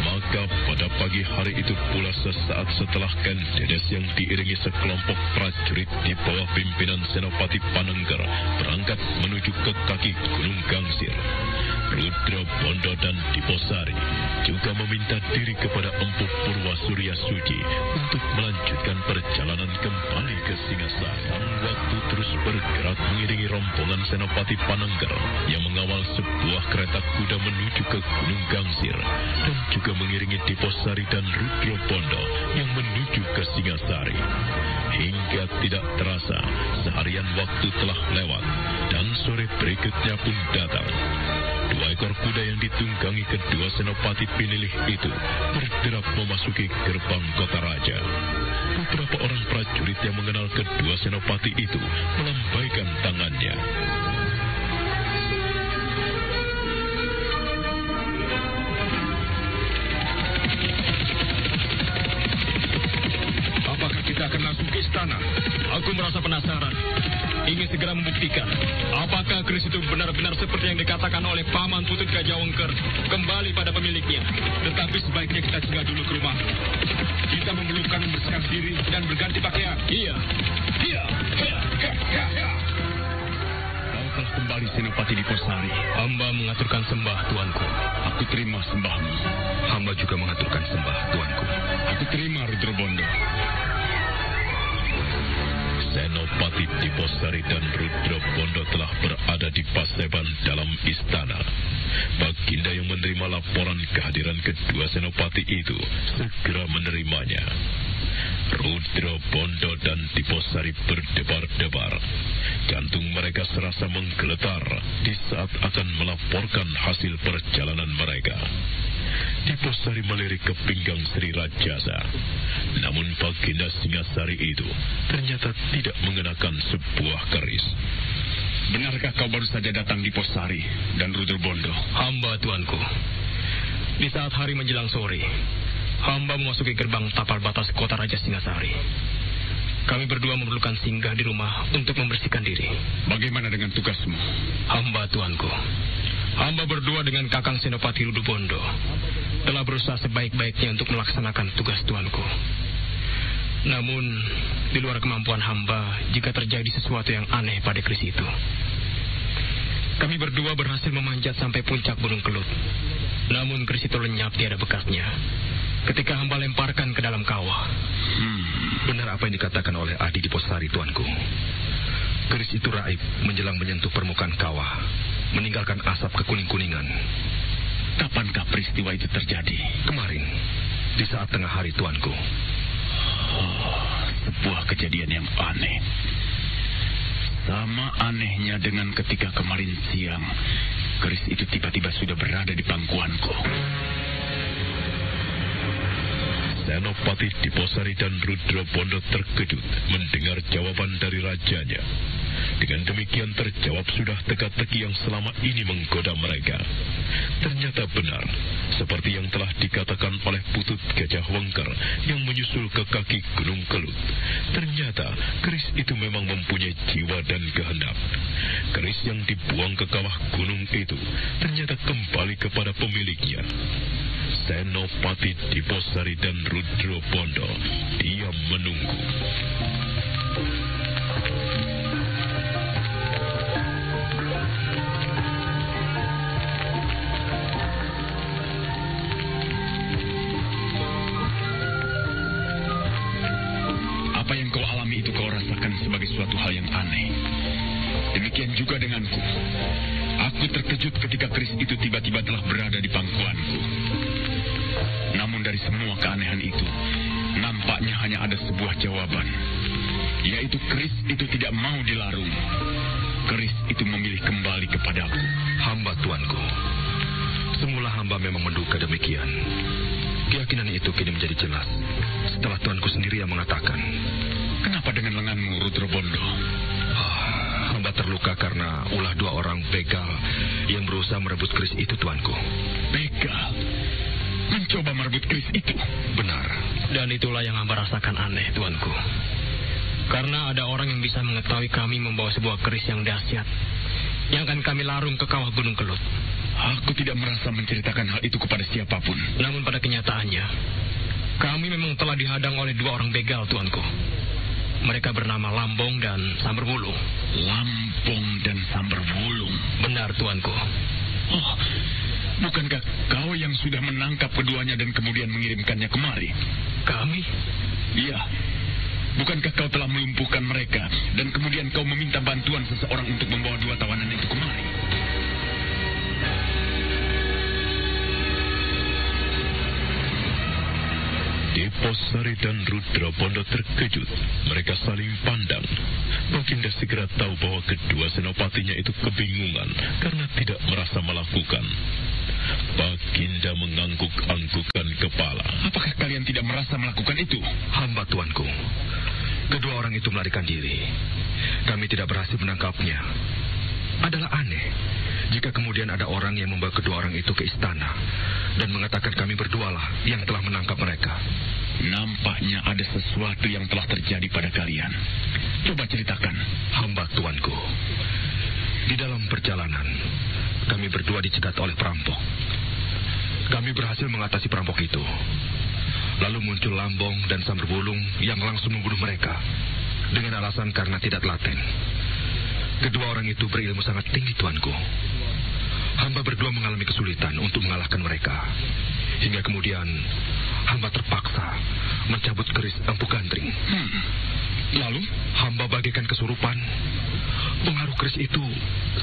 Maka pada pagi hari itu pula sesaat setelah Ken Dedes yang diiringi sekelompok prajurit di bawah pimpinan Senopati Panengger berangkat menuju ke kaki Gunung Gangsir, Rudro Bondo dan Diposari juga meminta diri kepada Empu Purwa Surya Suci untuk melanjutkan perjalanan kembali ke Singasari. Sang waktu terus bergerak mengiringi rombongan Senopati Panengger yang mengawal sebuah kereta kuda menuju ke Gunung Gangsir dan juga mengiringi Diposari dan Rudro Bondo yang menuju ke Singasari. Hingga tidak terasa, seharian waktu telah lewat dan sore berikutnya pun datang. 2 ekor kuda yang ditunggangi kedua senopati pinilih itu bergerak memasuki gerbang kota raja. Beberapa orang prajurit yang mengenal kedua senopati itu melambaikan tangannya. Apakah kita akan langsung ke istana? Aku merasa penasaran. Ingin segera membuktikan apakah keris itu benar-benar seperti yang dikatakan oleh Paman Putut Gajah Wengker kembali pada pemiliknya. Tetapi sebaiknya kita singgah dulu ke rumah. Kita memerlukan membersihkan diri dan berganti pakaian. Iya. Kau telah kembali Senopati Diposari. Hamba mengaturkan sembah tuanku. Aku terima sembahmu. Hamba juga mengaturkan sembah Tuanku. Aku terima Rudro Bondo. Senopati Diposari dan Rudro Bondo telah berada di Paseban dalam istana. Baginda yang menerima laporan kehadiran kedua senopati itu segera menerimanya. Rudro Bondo dan Diposari berdebar-debar. Jantung mereka serasa menggeletar di saat akan melaporkan hasil perjalanan mereka. Diposari melirik ke pinggang Sri Rajasa. Namun Baginda Singasari itu ternyata tidak mengenakan sebuah keris. Benarkah kau baru saja datang Diposari dan Rudro Bondo? Hamba tuanku. Di saat hari menjelang sore, hamba memasuki gerbang tapal batas kota Raja Singasari. Kami berdua memerlukan singgah di rumah untuk membersihkan diri. Bagaimana dengan tugasmu? Hamba tuanku. Hamba berdua dengan Kakang Senopati Rudro Bondo telah berusaha sebaik-baiknya untuk melaksanakan tugas tuanku. Namun, di luar kemampuan hamba jika terjadi sesuatu yang aneh pada keris itu. Kami berdua berhasil memanjat sampai puncak Gunung Kelut. Namun keris itu lenyap tiada bekasnya ketika hamba lemparkan ke dalam kawah. Benar apa yang dikatakan oleh Adi Diposari, Tuanku. Keris itu raib menjelang menyentuh permukaan kawah, meninggalkan asap kekuning-kuningan. Kapankah peristiwa itu terjadi? Kemarin, di saat tengah hari, Tuanku. Sebuah kejadian yang aneh. Sama anehnya dengan ketika kemarin siang, keris itu tiba-tiba sudah berada di pangkuanku. Senopati Diposari dan Rudra Bondo terkejut mendengar jawaban dari rajanya. Dengan demikian terjawab sudah teka-teki yang selama ini menggoda mereka. Ternyata benar, seperti yang telah dikatakan oleh Putut Gajah Wengker yang menyusul ke kaki Gunung Kelut. Ternyata keris itu memang mempunyai jiwa dan kehendak. Keris yang dibuang ke kawah gunung itu ternyata kembali kepada pemiliknya. Senopati Diposari dan Rudra Bondo diam menunggu. Apa yang kau alami itu kau rasakan sebagai suatu hal yang aneh. Demikian juga denganku. Aku terkejut ketika keris itu tiba-tiba telah berada di pangkuanku. Namun dari semua keanehan itu, nampaknya hanya ada sebuah jawaban, yaitu keris itu tidak mau dilarung. Keris itu memilih kembali kepadaku. Hamba tuanku, semula hamba memang menduga demikian. Keyakinan itu kini menjadi jelas setelah tuanku sendiri yang mengatakan. Kenapa dengan lenganmu, Rudra Bondo? Hamba terluka karena ulah dua orang begal yang berusaha merebut keris itu, tuanku. Begal? Mencoba merebut keris itu? Benar. Dan itulah yang hamba rasakan aneh, tuanku. Karena ada orang yang bisa mengetahui kami membawa sebuah keris yang dahsyat yang akan kami larung ke kawah Gunung Kelut. Aku tidak merasa menceritakan hal itu kepada siapapun. Namun pada kenyataannya, kami memang telah dihadang oleh dua orang begal, tuanku. Mereka bernama Lambong dan Samberwulung. Lambong dan Samberwulung? Benar, tuanku. Oh, bukankah kau yang sudah menangkap keduanya dan kemudian mengirimkannya kemari? Kami? Iya. Bukankah kau telah melumpuhkan mereka dan kemudian kau meminta bantuan seseorang untuk membawa dua tawanan itu kemari? Diposari dan Rudra Bondo terkejut. Mereka saling pandang. Baginda segera tahu bahwa kedua senopatinya itu kebingungan karena tidak merasa melakukan. Baginda mengangguk-anggukan kepala. Apakah kalian tidak merasa melakukan itu? Hamba tuanku, kedua orang itu melarikan diri. Kami tidak berhasil menangkapnya. Adalah aneh jika kemudian ada orang yang membawa kedua orang itu ke istana dan mengatakan kami berdualah yang telah menangkap mereka. Nampaknya ada sesuatu yang telah terjadi pada kalian. Coba ceritakan. Hamba tuanku, di dalam perjalanan kami berdua dicegat oleh perampok. Kami berhasil mengatasi perampok itu. Lalu muncul Lambong dan Samberwulung yang langsung membunuh mereka dengan alasan karena tidak telaten. Kedua orang itu berilmu sangat tinggi, tuanku. Hamba berdua mengalami kesulitan untuk mengalahkan mereka. Hingga kemudian hamba terpaksa mencabut keris Empu Gandring. Lalu hamba bagaikan kesurupan. Pengaruh keris itu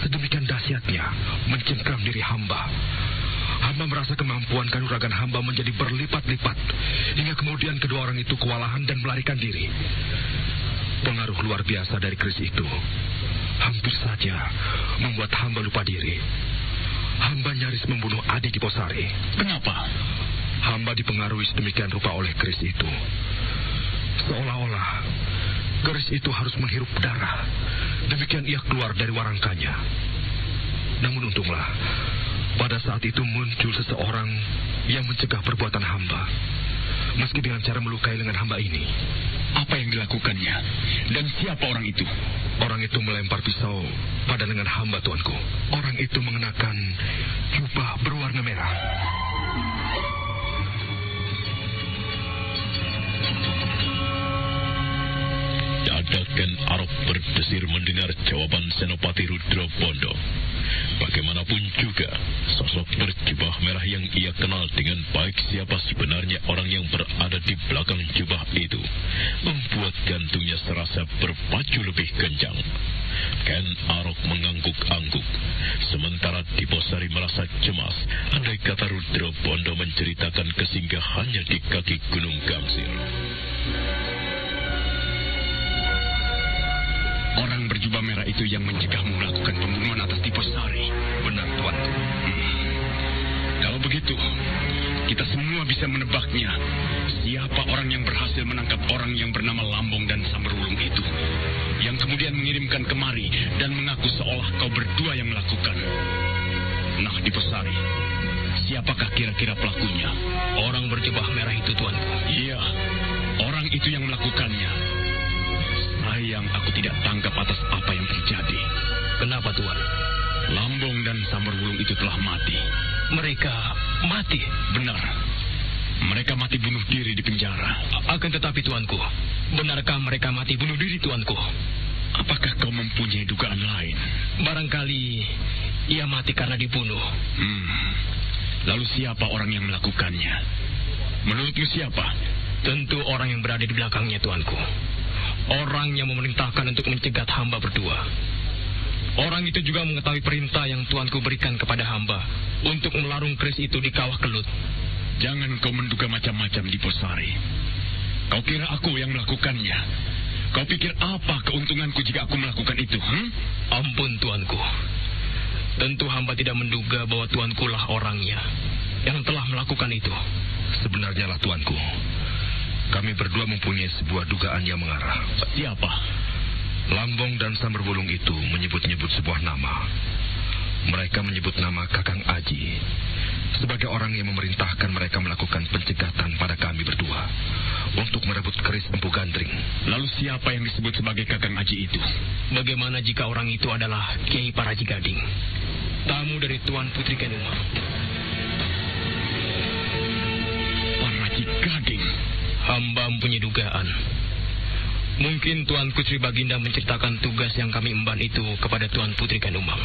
sedemikian dahsyatnya mencengkram diri hamba. Hamba merasa kemampuan kanuragan hamba menjadi berlipat-lipat. Hingga kemudian kedua orang itu kewalahan dan melarikan diri. Pengaruh luar biasa dari keris itu hampir saja membuat hamba lupa diri. Hamba nyaris membunuh Adi Diposari. Kenapa? Hamba dipengaruhi sedemikian rupa oleh keris itu. Seolah-olah keris itu harus menghirup darah. Demikian ia keluar dari warangkanya. Namun untunglah, pada saat itu muncul seseorang yang mencegah perbuatan hamba. Meski dengan cara melukai lengan hamba ini. Apa yang dilakukannya? Dan siapa orang itu? Orang itu melempar pisau pada lengan hamba, tuanku. Orang itu mengenakan jubah berwarna merah. Dada Ken Arok berdesir mendengar jawaban Senopati Rudra Bondo. Bagaimanapun juga, sosok berjubah merah yang ia kenal dengan baik siapa sebenarnya orang yang berada di belakang jubah itu, membuat jantungnya serasa berpacu lebih kencang. Ken Arok mengangguk-angguk, sementara Diposari merasa cemas andai kata Rudra Bondo menceritakan kesinggahannya di kaki Gunung Gamsir. Orang berjubah merah itu yang mencegahmu melakukan pembunuhan atas Diposari. Benar, tuanku. Kalau begitu begitu, kita semua bisa menebaknya. Siapa orang yang berhasil menangkap orang yang bernama Lambong dan Samberwulung itu, yang kemudian mengirimkan kemari dan mengaku seolah kau berdua yang melakukan. Nah, Diposari, siapakah kira-kira pelakunya? Orang berjubah merah itu, tuanku. Iya, orang itu yang melakukannya. Sayang aku tidak tangkap atas apa yang terjadi. Kenapa, tuan? Lambong dan Samberwulung itu telah mati. Mereka mati? Benar. Mereka mati bunuh diri di penjara. Akan tetapi, tuanku, benarkah mereka mati bunuh diri, tuanku? Apakah kau mempunyai dugaan lain? Barangkali ia mati karena dibunuh. Lalu siapa orang yang melakukannya? Menurutmu siapa? Tentu orang yang berada di belakangnya, tuanku. Orang yang memerintahkan untuk mencegat hamba berdua. Orang itu juga mengetahui perintah yang tuanku berikan kepada hamba untuk melarung keris itu di kawah kelut. Jangan kau menduga macam-macam, Diposari. Kau kira aku yang melakukannya? Kau pikir apa keuntunganku jika aku melakukan itu? Ampun, tuanku. Tentu hamba tidak menduga bahwa tuanku lah orangnya yang telah melakukan itu. Sebenarnya lah, tuanku. Kami berdua mempunyai sebuah dugaan yang mengarah. Siapa? Lambong dan Samberwulung itu menyebut-nyebut sebuah nama. Mereka menyebut nama Kakang Aji sebagai orang yang memerintahkan mereka melakukan pencegatan pada kami berdua untuk merebut keris Empu Gandring. Lalu siapa yang disebut sebagai Kakang Aji itu? Bagaimana jika orang itu adalah Kiai Paraji Gading, tamu dari Tuan Putri Kenumang? Paraji Gading? Hamba mempunyai dugaan. Mungkin Tuan Putri Baginda menceritakan tugas yang kami emban itu kepada Tuan Putri Kenumang.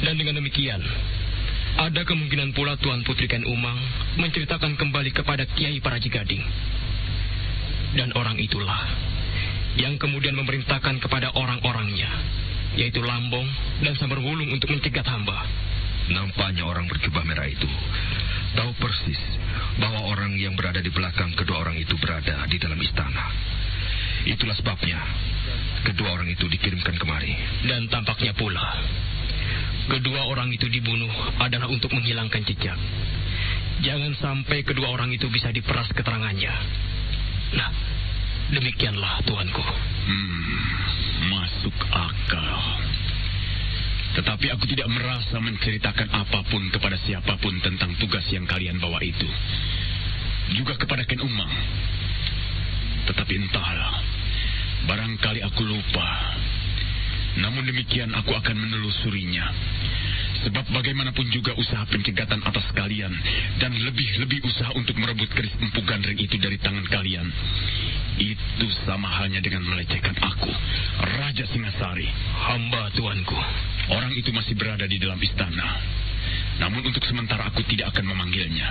Dan dengan demikian, ada kemungkinan pula Tuan Putri Kenumang menceritakan kembali kepada Kiai Paraji Gading. Dan orang itulah yang kemudian memerintahkan kepada orang-orangnya, yaitu Lambong dan Samberwulung untuk mencegat hamba. Nampaknya orang berjubah merah itu tahu persis bahwa orang yang berada di belakang kedua orang itu berada di dalam istana. Itulah sebabnya kedua orang itu dikirimkan kemari. Dan tampaknya pula kedua orang itu dibunuh adalah untuk menghilangkan jejak. Jangan sampai kedua orang itu bisa diperas keterangannya. Nah, demikianlah, tuanku. Masuk akal. Tetapi aku tidak merasa menceritakan apapun kepada siapapun tentang tugas yang kalian bawa itu. Juga kepada Ken Umang. Tetapi entahlah, barangkali aku lupa. Namun demikian aku akan menelusurinya. Sebab bagaimanapun juga usaha pencegatan atas kalian dan lebih-lebih usaha untuk merebut keris Empu Gandring itu dari tangan kalian, itu sama halnya dengan melecehkan aku, Raja Singasari. Hamba, tuanku. Orang itu masih berada di dalam istana. Namun untuk sementara aku tidak akan memanggilnya.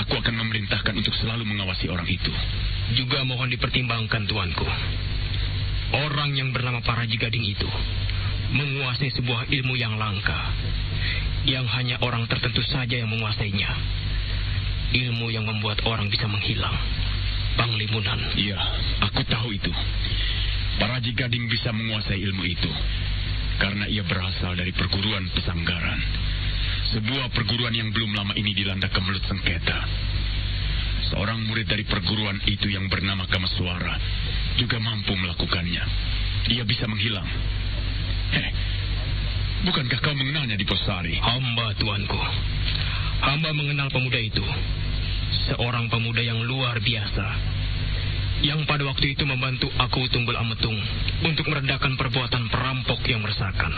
Aku akan memerintahkan untuk selalu mengawasi orang itu. Juga mohon dipertimbangkan, tuanku. Orang yang bernama Paraji Gading itu menguasai sebuah ilmu yang langka, yang hanya orang tertentu saja yang menguasainya. Ilmu yang membuat orang bisa menghilang. Panglimunan. Iya, aku tahu itu. Paraji Gading bisa menguasai ilmu itu karena ia berasal dari perguruan Pesanggaran. Sebuah perguruan yang belum lama ini dilanda kemelut sengketa. Seorang murid dari perguruan itu yang bernama Kamaswara juga mampu melakukannya. Dia bisa menghilang. Bukankah kau mengenalnya, Diposari? Hamba, tuanku. Hamba mengenal pemuda itu. Seorang pemuda yang luar biasa, yang pada waktu itu membantu aku Tunggul Ametung untuk meredakan perbuatan perampok yang meresahkan.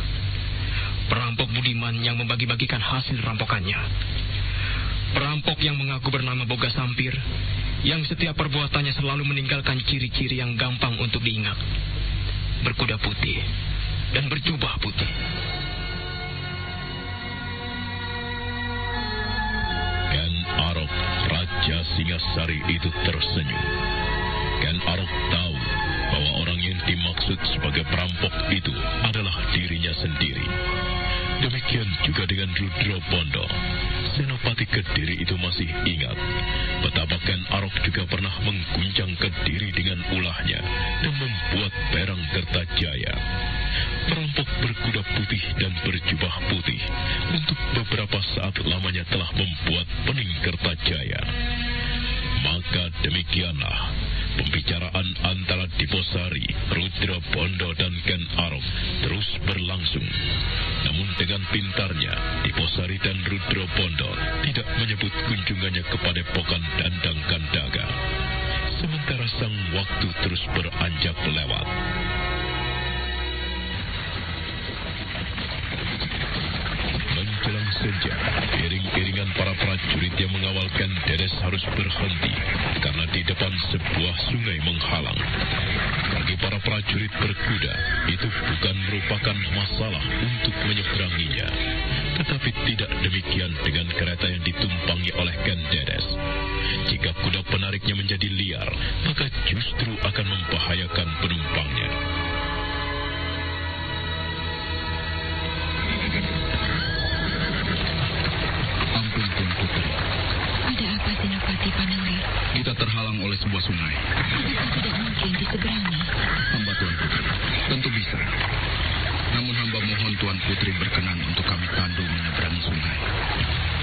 Perampok budiman yang membagi-bagikan hasil rampokannya. Perampok yang mengaku bernama Boga Sampir, yang setiap perbuatannya selalu meninggalkan ciri-ciri yang gampang untuk diingat. Berkuda putih dan berjubah putih. Ken Arok, Raja Singasari itu tersenyum. Ken Arok tahu bahwa orang yang dimaksud sebagai perampok itu adalah dirinya sendiri. Demikian juga dengan Rudro Bondo. Senopati Kediri itu masih ingat betapa Ken Arok juga pernah mengguncang Kediri dengan ulahnya dan membuat perang Kertajaya. Perampok berkuda putih dan berjubah putih untuk beberapa saat lamanya telah membuat pening Kertajaya. Maka demikianlah pembicaraan antara Diposari, Rudra Bondo dan Ken Arok terus berlangsung. Namun dengan pintarnya, Diposari dan Rudra Bondo tidak menyebut kunjungannya kepada Pokan Dandang Kandaga. Sementara sang waktu terus beranjak lewat. Menjelang senja, iring-iringan para prajurit yang mengawal Ken Dedes harus berhenti karena di depan sebuah sungai menghalang. Bagi para prajurit berkuda, itu bukan merupakan masalah untuk menyeberanginya. Tetapi tidak demikian dengan kereta yang ditumpangi oleh Ken Dedes. Jika kuda penariknya menjadi liar, maka justru akan membahayakan penumpangnya. Ampun, Tuan Putri. Ada apa, Senopati Panengger? Kita terhalang oleh sebuah sungai. Apakah tidak mungkin diseberangi? Hamba Tuan Putri, tentu bisa. Namun hamba mohon Tuan Putri berkenan untuk kami tandu menyeberangi sungai.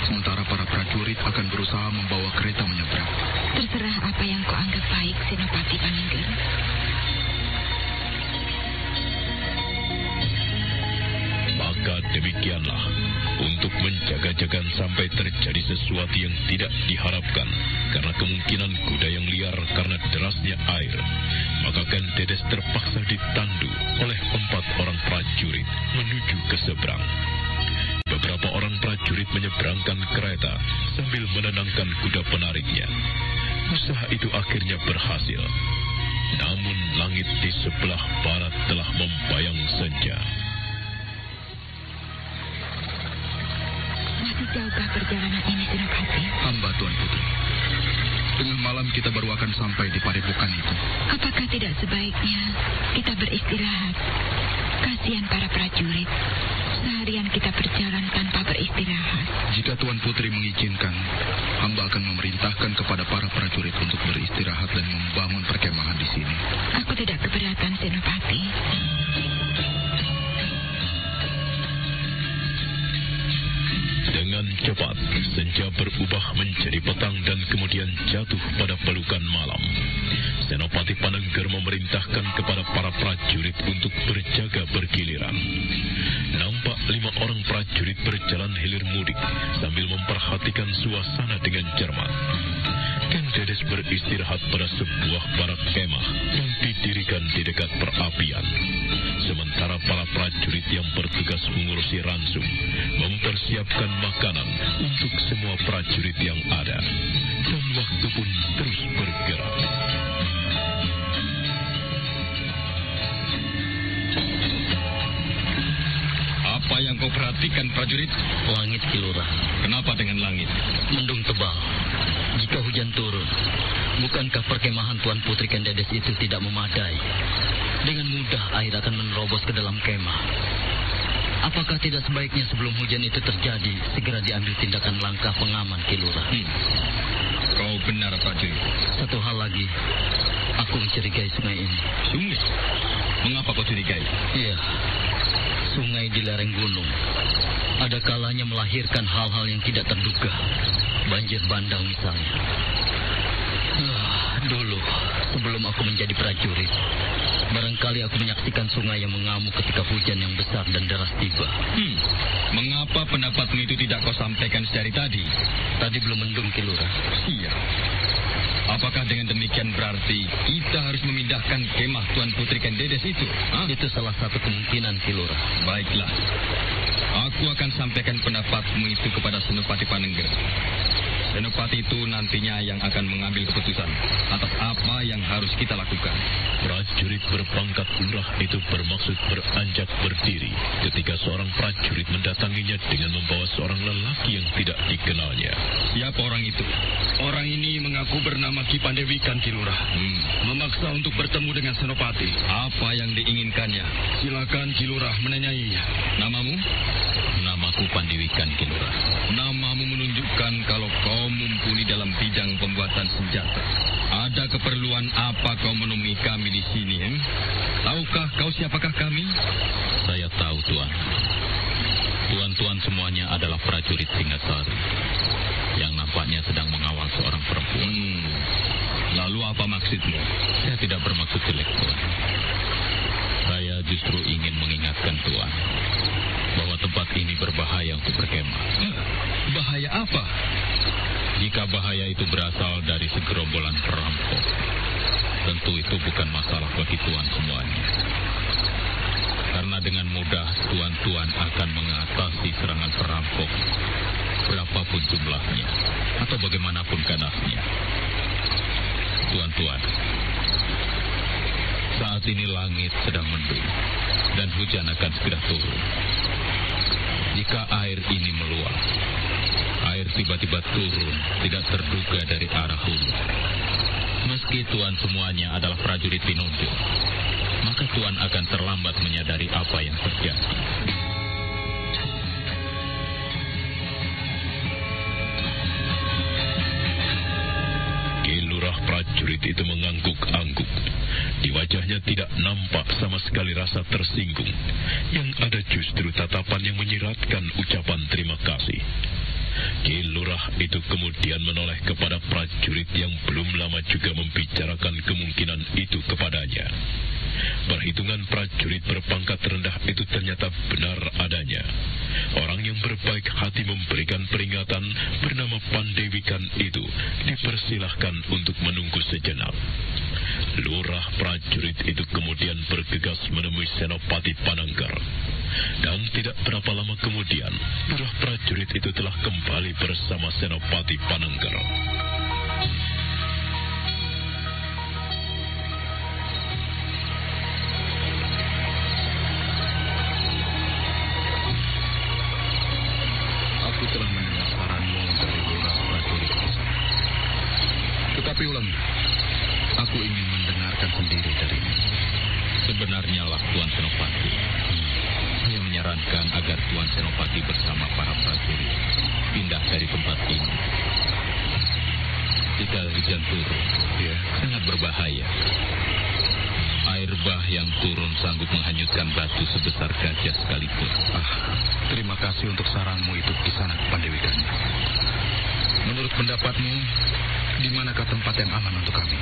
Sementara para prajurit akan berusaha membawa kereta menyeberang. Terserah apa yang kau anggap baik, Senopati Panengger. Maka demikianlah, untuk menjaga-jaga sampai terjadi sesuatu yang tidak diharapkan karena kemungkinan kuda yang liar karena derasnya air, maka Ken Dedes terpaksa ditandu oleh 4 orang prajurit menuju ke seberang. Beberapa orang prajurit menyeberangkan kereta sambil menenangkan kuda penariknya. Usaha itu akhirnya berhasil. Namun langit di sebelah barat telah membayang senja. Masih jauhkah perjalanan ini, Senopati? Hamba Tuan Putri. Tengah malam kita baru akan sampai di padepokan itu. Apakah tidak sebaiknya kita beristirahat? Kasihan para prajurit. Seharian kita berjalan tanpa beristirahat. Jika Tuan Putri mengizinkan, hamba akan memerintahkan kepada para prajurit untuk beristirahat dan membangun perkemahan di sini. Aku tidak keberatan, Senopati. Dengan cepat, senja berubah menjadi petang dan kemudian jatuh pada pelukan malam. Senopati Panengger memerintahkan kepada para prajurit untuk berjaga bergiliran. Nampak 5 orang prajurit berjalan hilir mudik sambil memperhatikan suasana dengan cermat. Ken Dedes beristirahat pada sebuah barak kemah yang didirikan di dekat perapian. Sementara para prajurit yang bertugas mengurusi ransum mempersiapkan makanan untuk semua prajurit yang ada. Dan waktu pun terus bergerak. Apa yang kau perhatikan, prajurit? Langit, Kilurah. Kenapa dengan langit? Mendung tebal. Jika hujan turun, bukankah perkemahan Tuan Putri Ken Dedes itu tidak memadai? Dengan mudah air akan menerobos ke dalam kemah. Apakah tidak sebaiknya sebelum hujan itu terjadi, segera diambil tindakan langkah pengaman, Kilurah? Kau benar, prajurit. Satu hal lagi, aku mencurigai sungai ini. Sungai? Mengapa kau curigai? Iya, sungai di lereng gunung. Ada kalanya melahirkan hal-hal yang tidak terduga. Banjir bandang misalnya. Dulu, sebelum aku menjadi prajurit, barangkali aku menyaksikan sungai yang mengamuk ketika hujan yang besar dan deras tiba. Mengapa pendapatmu itu tidak kau sampaikan sedari tadi? Tadi belum mendung, Kilurah. Iya. Apakah dengan demikian berarti kita harus memindahkan kemah Tuan Putri Ken Dedes itu? Itu salah satu kemungkinan, Kilurah. Baiklah. Aku akan sampaikan pendapatmu itu kepada Senopati Panengger. Senopati itu nantinya yang akan mengambil keputusan atas apa yang harus kita lakukan. Prajurit berpangkat lurah itu bermaksud beranjak berdiri ketika seorang prajurit mendatanginya dengan membawa seorang lelaki yang tidak dikenalnya. Siapa orang itu? Orang ini mengaku bernama Ki Pandewikan, Ki Lurah. Memaksa untuk bertemu dengan Senopati. Apa yang diinginkannya? Silakan Ki Lurah menanyainya. Namamu? Namaku Pandewikan, Ki Lurah. Namamu menunjukkan kalau kau mumpuni dalam bidang pembuatan senjata. Ada keperluan apa kau menemui kami di sini? Tahukah kau siapakah kami? Saya tahu, Tuan Singasari yang nampaknya sedang mengawal seorang perempuan. Lalu apa maksudmu? Saya tidak bermaksud jelek, Tuan. Saya justru ingin mengingatkan Tuan bahwa tempat ini berbahaya untuk berkemah. Bahaya apa? Jika bahaya itu berasal dari segerombolan perampok, tentu itu bukan masalah bagi Tuan semuanya. Karena dengan mudah Tuan-Tuan akan mengatasi serangan perampok, berapapun jumlahnya, atau bagaimanapun ganasnya. Tuan-Tuan, saat ini langit sedang mendung, dan hujan akan segera turun. Jika air ini meluap, air tiba-tiba turun, tidak terduga dari arah hulu. Meski Tuan semuanya adalah prajurit Pinocchio, maka Tuan akan terlambat menyadari apa yang terjadi. Lurah prajurit itu mengangguk-angguk. Di wajahnya tidak nampak sama sekali rasa tersinggung. Yang ada justru tatapan yang menyiratkan ucapan terima kasih. Ki Lurah itu kemudian menoleh kepada prajurit yang belum lama juga membicarakan kemungkinan itu kepadanya. Perhitungan prajurit berpangkat rendah itu ternyata benar adanya. Orang yang berbaik hati memberikan peringatan bernama Pandewikan itu dipersilahkan untuk menunggu sejenak. Lurah prajurit itu kemudian bergegas menemui Senopati Pananggar. Dan tidak berapa lama kemudian, lurah prajurit itu telah kembali bersama Senopati Pananggar. Aku telah mendengar saranmu dari lurah prajurit. Tetapi ulang, aku ingin mendengarkan sendiri darimu. Sebenarnya lah Tuan Senopati, saya menyarankan agar Tuan Senopati bersama para prajurit pindah dari tempat ini. Jika hujan turun, sangat berbahaya. Air bah yang turun sanggup menghanyutkan batu sebesar gajah sekalipun. Terima kasih untuk saranmu itu, Kisanak Pandewikan. Menurut pendapatmu, di manakah tempat yang aman untuk kami?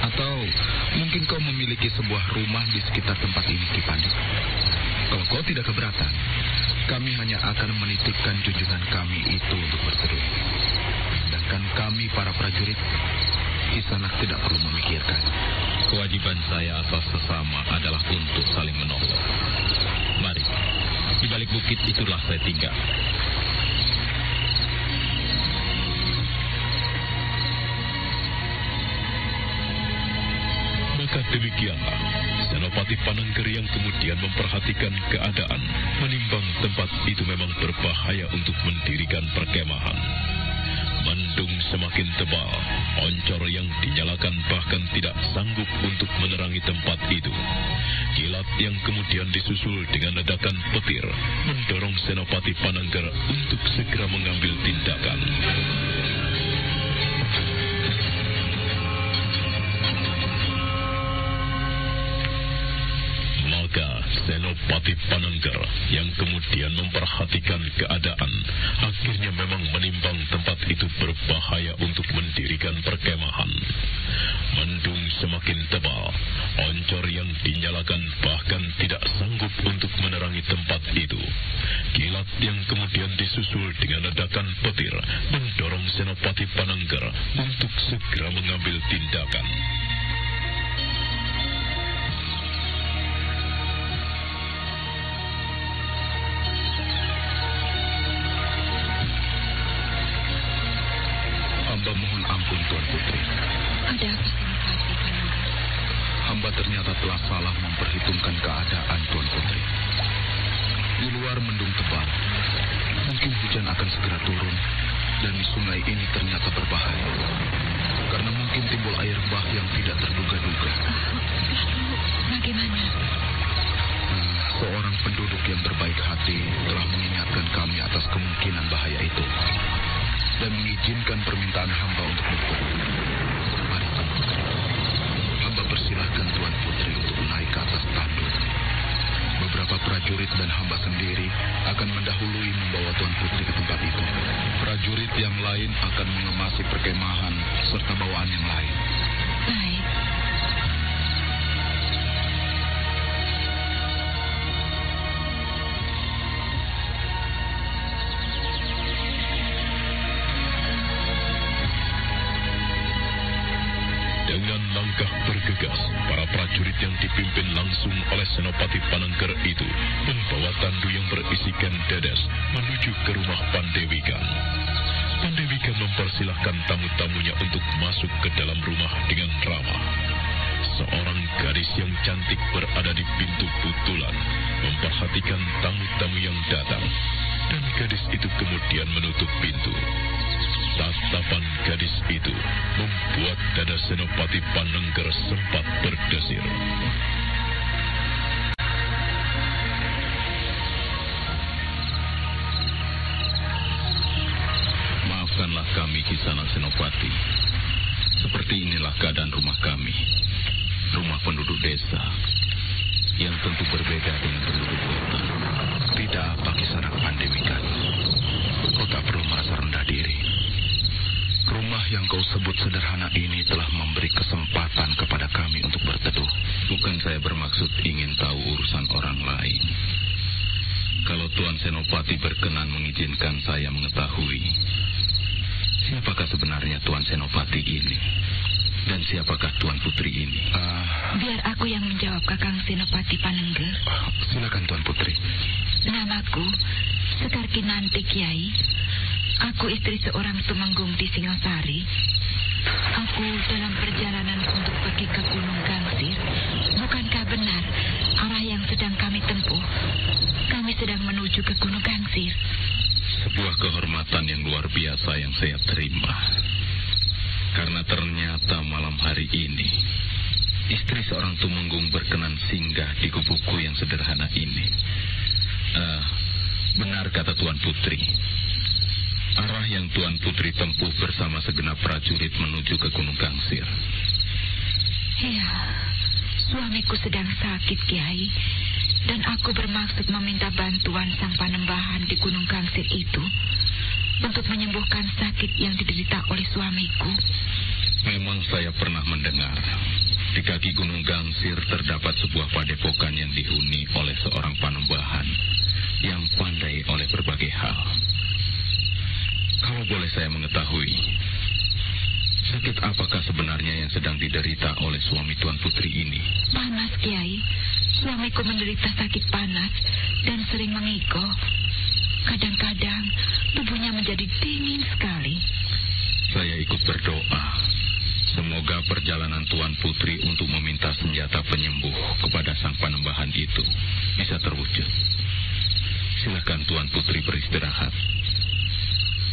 Atau mungkin kau memiliki sebuah rumah di sekitar tempat ini, Ki Pandi? Kalau kau tidak keberatan, kami hanya akan menitipkan junjungan kami itu untuk berteduh. Sedangkan kami para prajurit, Kisanak tidak perlu memikirkan. Kewajiban saya atas sesama adalah untuk saling menolong. Mari, di balik bukit itulah saya tinggal. Maka demikianlah, Senopati Pananggar yang kemudian memperhatikan keadaan, menimbang tempat itu memang berbahaya untuk mendirikan perkemahan. Mendung semakin tebal, oncor yang dinyalakan bahkan tidak sanggup untuk menerangi tempat itu. Kilat yang kemudian disusul dengan ledakan petir mendorong Senopati Pananggar untuk segera mengambil tindakan. Maka Senopati Pananggar yang kemudian memperhatikan keadaan akhirnya memang menimbang tempat itu berbahaya untuk mendirikan perkemahan. Mendung semakin tebal, oncor yang dinyalakan bahkan tidak sanggup untuk menerangi tempat itu. Kilat yang kemudian disusul dengan ledakan petir mendorong Senopati Pananggar untuk segera mengambil tindakan. Hamba mohon ampun, Tuan Putri. Ada apa, Senopati Pananggar? Hamba ternyata telah salah memperhitungkan keadaan, Tuan Putri. Di luar mendung tebal, mungkin hujan akan segera turun, dan di sungai ini ternyata berbahaya. Karena mungkin timbul air bah yang tidak terduga-duga. Lalu, bagaimana? Seorang penduduk yang berbaik hati telah mengingatkan kami atas kemungkinan bahaya itu dan mengizinkan permintaan hamba untuk bertemu. Mari, hamba persilahkan Tuan Putri untuk naik ke atas tanduk. Beberapa prajurit prajurit dan hamba sendiri akan mendahului membawa Tuan Putri ke tempat itu. Prajurit yang lain akan mengemasi perkemahan serta bawaan yang lain. Baik. Dengan langkah bergegas, para prajurit yang dipimpin langsung oleh Senopati Panengger itu membawa tandu yang berisikan Dedes menuju ke rumah Pandewikan. Pandewikan mempersilahkan tamu-tamunya untuk masuk ke dalam rumah dengan ramah. Seorang gadis yang cantik berada di pintu butulan, memperhatikan tamu-tamu yang datang, dan gadis itu kemudian menutup pintu. Tatapan gadis itu membuat dada Senopati Panengger sempat berdesir. Maafkanlah kami, Kisana Senopati. Seperti inilah keadaan rumah kami. Rumah penduduk desa yang tentu berbeda dengan penduduk kota. Tidak apa, Kisana Pandewikan. Kau tak perlu merasa rendah diri. Rumah yang kau sebut sederhana ini telah memberi kesempatan kepada kami untuk berteduh. Bukan saya bermaksud ingin tahu urusan orang lain. Kalau Tuan Senopati berkenan mengizinkan saya mengetahui, siapakah sebenarnya Tuan Senopati ini? Dan siapakah Tuan Putri ini? Biar aku yang menjawab, Kakang Senopati Panengger. Silakan, Tuan Putri. Namaku Sekar Kinanti, Kiai. Aku istri seorang tumenggung di Singosari. Aku dalam perjalanan untuk pergi ke Gunung Gangsir. Bukankah benar arah yang sedang kami tempuh? Kami sedang menuju ke Gunung Gangsir. Sebuah kehormatan yang luar biasa yang saya terima. Karena ternyata malam hari ini, istri seorang tumenggung berkenan singgah di gubuku yang sederhana ini. Benar kata Tuan Putri. Arah yang Tuan Putri tempuh bersama segenap prajurit menuju ke Gunung Gangsir. Iya, suamiku sedang sakit, Kiai. Dan aku bermaksud meminta bantuan sang panembahan di Gunung Gangsir itu untuk menyembuhkan sakit yang diderita oleh suamiku. Memang saya pernah mendengar di kaki Gunung Gangsir terdapat sebuah padepokan yang dihuni oleh seorang panembahan yang pandai oleh berbagai hal. Kalau boleh saya mengetahui, sakit apakah sebenarnya yang sedang diderita oleh suami Tuan Putri ini? Panas, Kiai. Suamiku menderita sakit panas dan sering mengigau. Kadang-kadang tubuhnya menjadi dingin sekali. Saya ikut berdoa. Semoga perjalanan Tuan Putri untuk meminta senjata penyembuh kepada sang panembahan itu bisa terwujud. Silakan Tuan Putri beristirahat.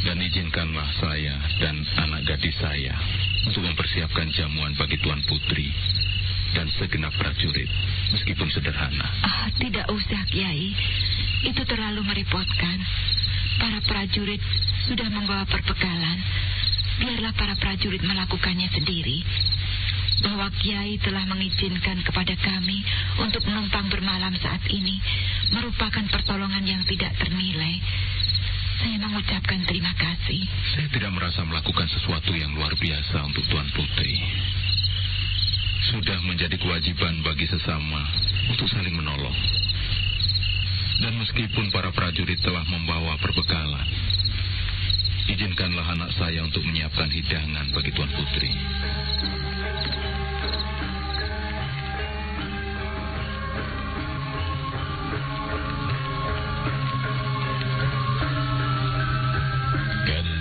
Dan izinkanlah saya dan anak gadis saya untuk mempersiapkan jamuan bagi Tuan Putri dan segenap prajurit, meskipun sederhana. Tidak usah, Kiai. Itu terlalu merepotkan. Para prajurit sudah membawa perbekalan. Biarlah para prajurit melakukannya sendiri. Bahwa Kiai telah mengizinkan kepada kami untuk menumpang bermalam saat ini merupakan pertolongan yang tidak ternilai. Saya mengucapkan terima kasih. Saya tidak merasa melakukan sesuatu yang luar biasa untuk Tuan Putri. Sudah menjadi kewajiban bagi sesama untuk saling menolong. Dan meskipun para prajurit telah membawa perbekalan, izinkanlah anak saya untuk menyiapkan hidangan bagi Tuan Putri.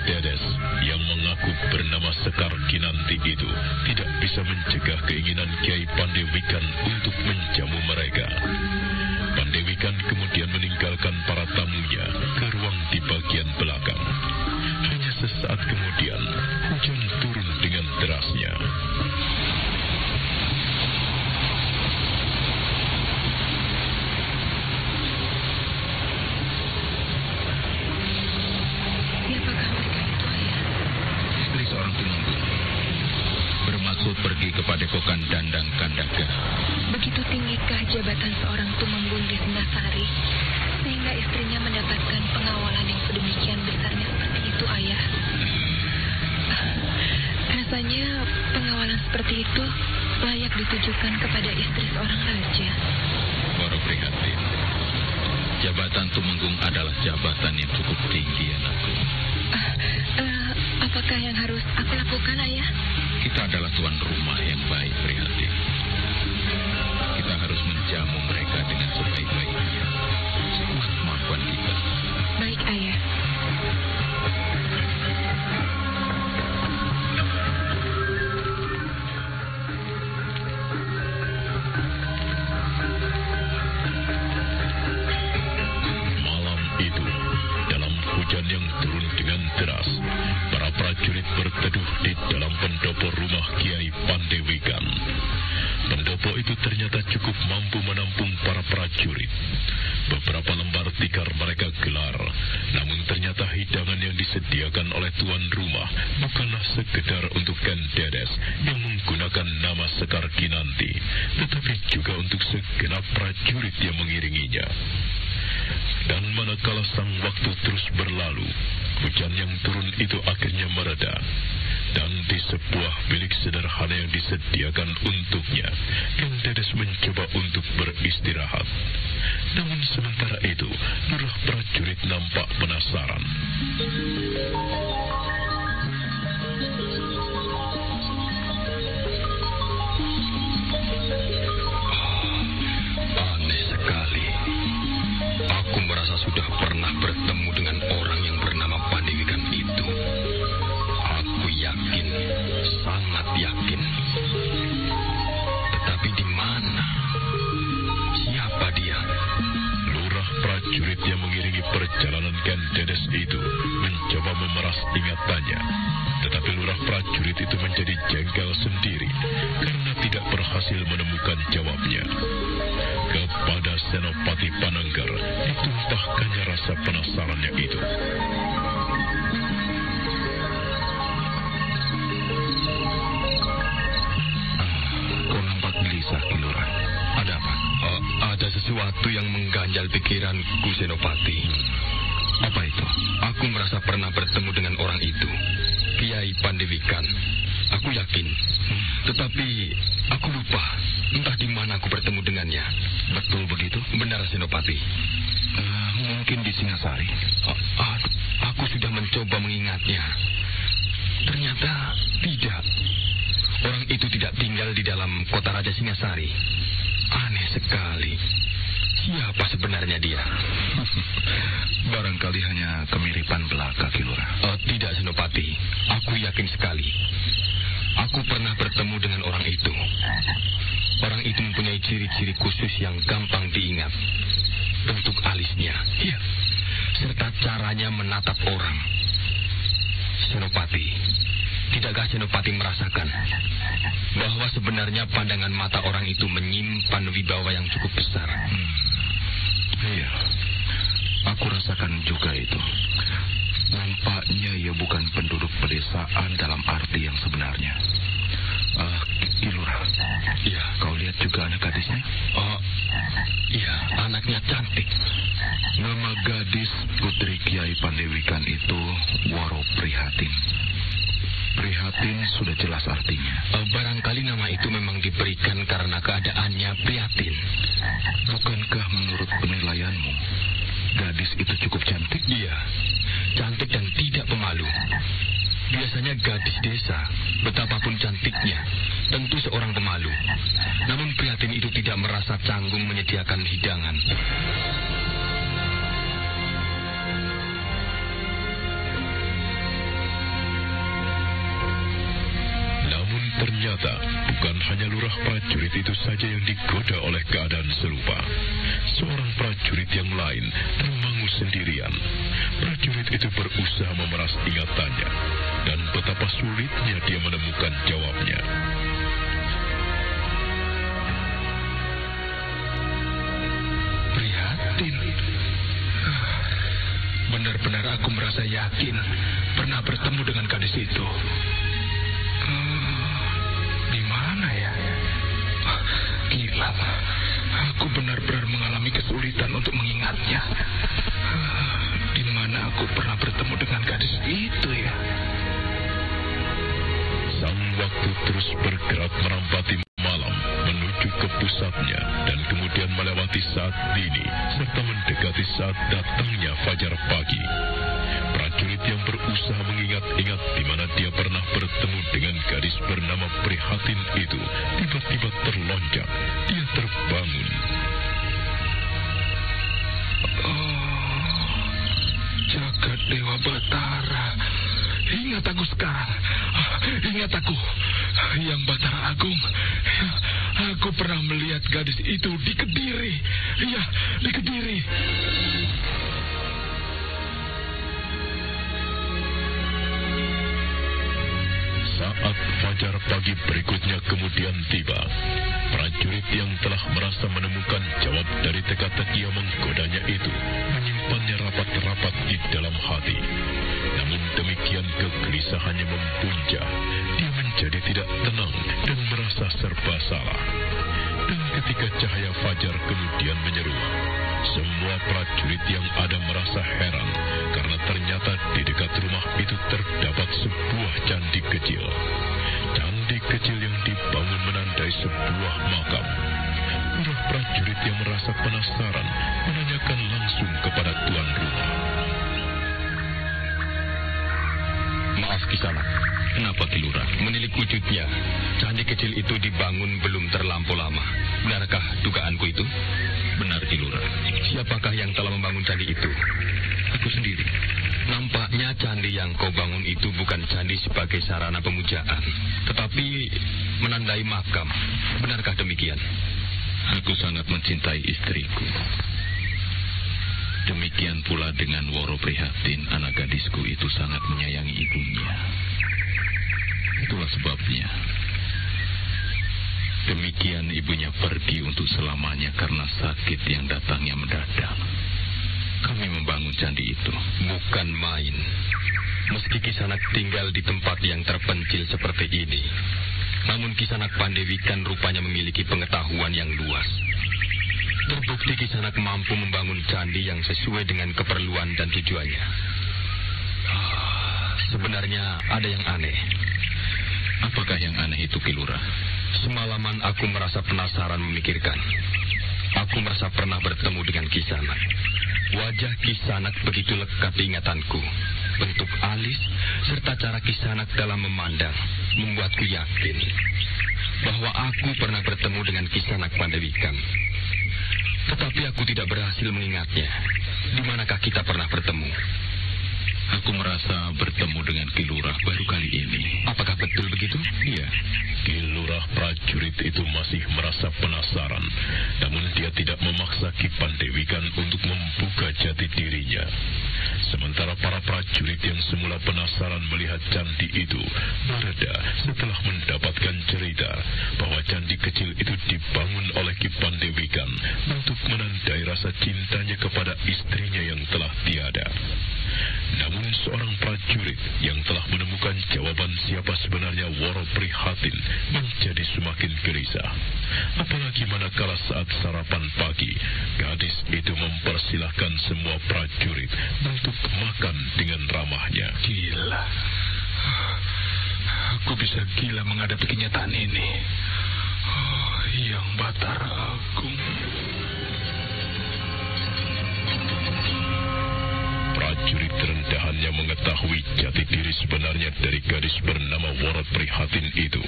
Dedes yang mengaku bernama Sekar Kinanti itu tidak bisa mencegah keinginan Kiai Pandewikan untuk menjamu mereka. Pandewikan kemudian meninggalkan para tamunya ke ruang di bagian belakang. Hanya sesaat kemudian, hujan turun dengan derasnya. Bermaksud pergi ke padepokan Dandang ditujukan kepada istri seorang raja. Waro Prihatin, jabatan Tumenggung adalah jabatan yang cukup tinggi, anakku. Apakah yang harus aku lakukan, Ayah? Kita adalah tuan rumah yang baik, Prihatin. Kita harus menjamu mereka dengan sebaik-baiknya, sekuat kemampuan kita. Baik, Ayah. Malam itu, dalam hujan yang turun dengan deras, para prajurit berteduh di dalam pendopo rumah Kiai Pandewikan. Pendopo itu ternyata cukup mampu menampung para prajurit. Beberapa lembar tikar mereka gelar, namun ternyata hidangan yang disediakan oleh tuan rumah bukanlah sekedar untuk Ken Dedes yang menggunakan nama Sekar Kinanti, tetapi juga untuk segenap prajurit yang mengiringinya. Dan manakala sang waktu terus berlalu, hujan yang turun itu akhirnya mereda. Dan di sebuah bilik sederhana yang disediakan untuknya, Ken Dedes mencoba untuk beristirahat. Namun sementara itu, lurah prajurit nampak penasaran. Aneh sekali. Aku merasa sudah pernah bertemu dengan orang yang bernama Pandewikan itu. Aku yakin, sangat yakin. Tetapi di mana? Siapa dia? Lurah prajurit yang mengiringi perjalanan Ken Dedes itu mencoba memeras ingatannya. Tetapi lurah prajurit itu menjadi jengkel sendiri karena tidak berhasil menemukan jawabnya. Kepada Senopati Pananggar ditumpahkannya rasa penasarannya itu. Kau nampak gelisah, Ki Lurah. Ada apa? Ada sesuatu yang mengganjal pikiranku, Senopati. Apa itu? Aku merasa pernah bertemu dengan orang itu, Kiai Pandewikan. Aku yakin. Tetapi aku lupa entah di mana aku bertemu dengannya. Betul begitu? Benar, Senopati. Mungkin di Singasari. Aku sudah mencoba mengingatnya. Ternyata tidak. Orang itu tidak tinggal di dalam kota Raja Singasari. Aneh sekali. Siapa sebenarnya dia? Barangkali hanya kemiripan belaka, Ki Lurah. Tidak, Senopati. Aku yakin sekali. Aku pernah bertemu dengan orang itu. Orang itu mempunyai ciri-ciri khusus yang gampang diingat. Bentuk alisnya, ya, serta caranya menatap orang. Senopati, tidakkah Senopati merasakan bahwa sebenarnya pandangan mata orang itu menyimpan wibawa yang cukup besar? Iya, aku rasakan juga itu. Nampaknya ia bukan penduduk pedesaan dalam arti yang sebenarnya. Ki Lurah, iya, kau lihat juga anak gadisnya? Iya, anaknya cantik. Nama gadis putri Kiai Pandewikan itu Waro Prihatin. Prihatin sudah jelas artinya. Barangkali nama itu memang diberikan karena keadaannya prihatin. Bukankah menurut penilaianmu gadis itu cukup cantik? Iya, cantik dan tidak pemalu. Biasanya gadis desa, betapapun cantiknya, tentu seorang pemalu. Namun prihatin itu tidak merasa canggung menyediakan hidangan. Namun ternyata bukan hanya lurah prajurit itu saja yang digoda oleh keadaan serupa. Seorang prajurit yang lain termangu sendirian. Prajurit itu berusaha memeras ingatannya, dan betapa sulitnya dia menemukan jawabnya. Prihatin. Benar-benar aku merasa yakin pernah bertemu dengan gadis itu. Di mana ya? Gila, aku benar-benar mengalami kesulitan untuk mengingatnya. Di mana aku pernah bertemu dengan gadis itu ya? Sang waktu terus bergerak merampati malam. pusatnya dan kemudian melewati saat dini serta mendekati saat datangnya fajar pagi. Prajurit yang berusaha mengingat-ingat di mana dia pernah bertemu dengan gadis bernama Prihatin itu tiba-tiba terlonjak. Dia terbangun. Jagat Dewa Batara, ingat aku sekarang. Ingat aku, Yang Batara Agung. Aku pernah melihat gadis itu di Kediri. Iya, di Kediri. Saat fajar pagi berikutnya kemudian tiba, prajurit yang telah merasa menemukan jawab dari teka-teki yang menggodanya itu menyimpannya rapat-rapat di dalam hati. Namun demikian kegelisahannya mempuncak. Dia menjadi tidak tenang dan merasa serba salah. Dan ketika cahaya fajar kemudian menyeruak, semua prajurit yang ada merasa heran karena ternyata di dekat rumah itu terdapat sebuah candi kecil. Candi kecil yang dibangun menandai sebuah makam. Para prajurit yang merasa penasaran menanyakan langsung kepada tuan rumah. Maaf Kisanak, kenapa Ki Lurah menilik wujudnya? Candi kecil itu dibangun belum terlampau lama. Benarkah dugaanku itu? Benar Ki Lurah. Siapakah yang telah membangun candi itu? Aku sendiri. Nampaknya candi yang kau bangun itu bukan candi sebagai sarana pemujaan, tetapi menandai makam. Benarkah demikian? Aku sangat mencintai istriku. Demikian pula dengan Woro Prihatin, anak gadisku itu sangat menyayangi ibunya. Itulah sebabnya. Demikian ibunya pergi untuk selamanya karena sakit yang datangnya mendadak. Kami membangun candi itu. Bukan main. Meski Kisanak tinggal di tempat yang terpencil seperti ini, namun Kisanak Pandewikan rupanya memiliki pengetahuan yang luas. Terbukti Kisanak mampu membangun candi yang sesuai dengan keperluan dan tujuannya. Sebenarnya ada yang aneh. Apakah yang aneh itu, Ki Lurah? Semalaman aku merasa penasaran memikirkan. Aku merasa pernah bertemu dengan Kisanak. Wajah Kisanak begitu lekat di ingatanku. Bentuk alis serta cara Kisanak dalam memandang membuatku yakin bahwa aku pernah bertemu dengan Kisanak Pandewikan. Tetapi aku tidak berhasil mengingatnya. Di manakah kita pernah bertemu? Aku merasa bertemu dengan Ki Lurah baru kali ini. Apakah betul begitu? Iya. Ki Lurah prajurit itu masih merasa penasaran, namun dia tidak memaksa Ki Pandewikan untuk membuka jati dirinya. Sementara para prajurit yang semula penasaran melihat candi itu mereda setelah mendapatkan cerita bahwa candi kecil itu dibangun oleh Ki Pandewikan untuk menandai rasa cintanya kepada istrinya yang telah tiada. Namun seorang prajurit yang telah menemukan jawaban siapa sebenarnya Woro Prihatin menjadi semakin gelisah. Apalagi manakala saat sarapan pagi, gadis itu mempersilahkan semua prajurit untuk makan dengan ramahnya. Gila. Aku bisa gila menghadapi kenyataan ini. Yang Batara Agung. Prajurit rendahannya mengetahui jati diri sebenarnya dari gadis bernama Woro Prihatin itu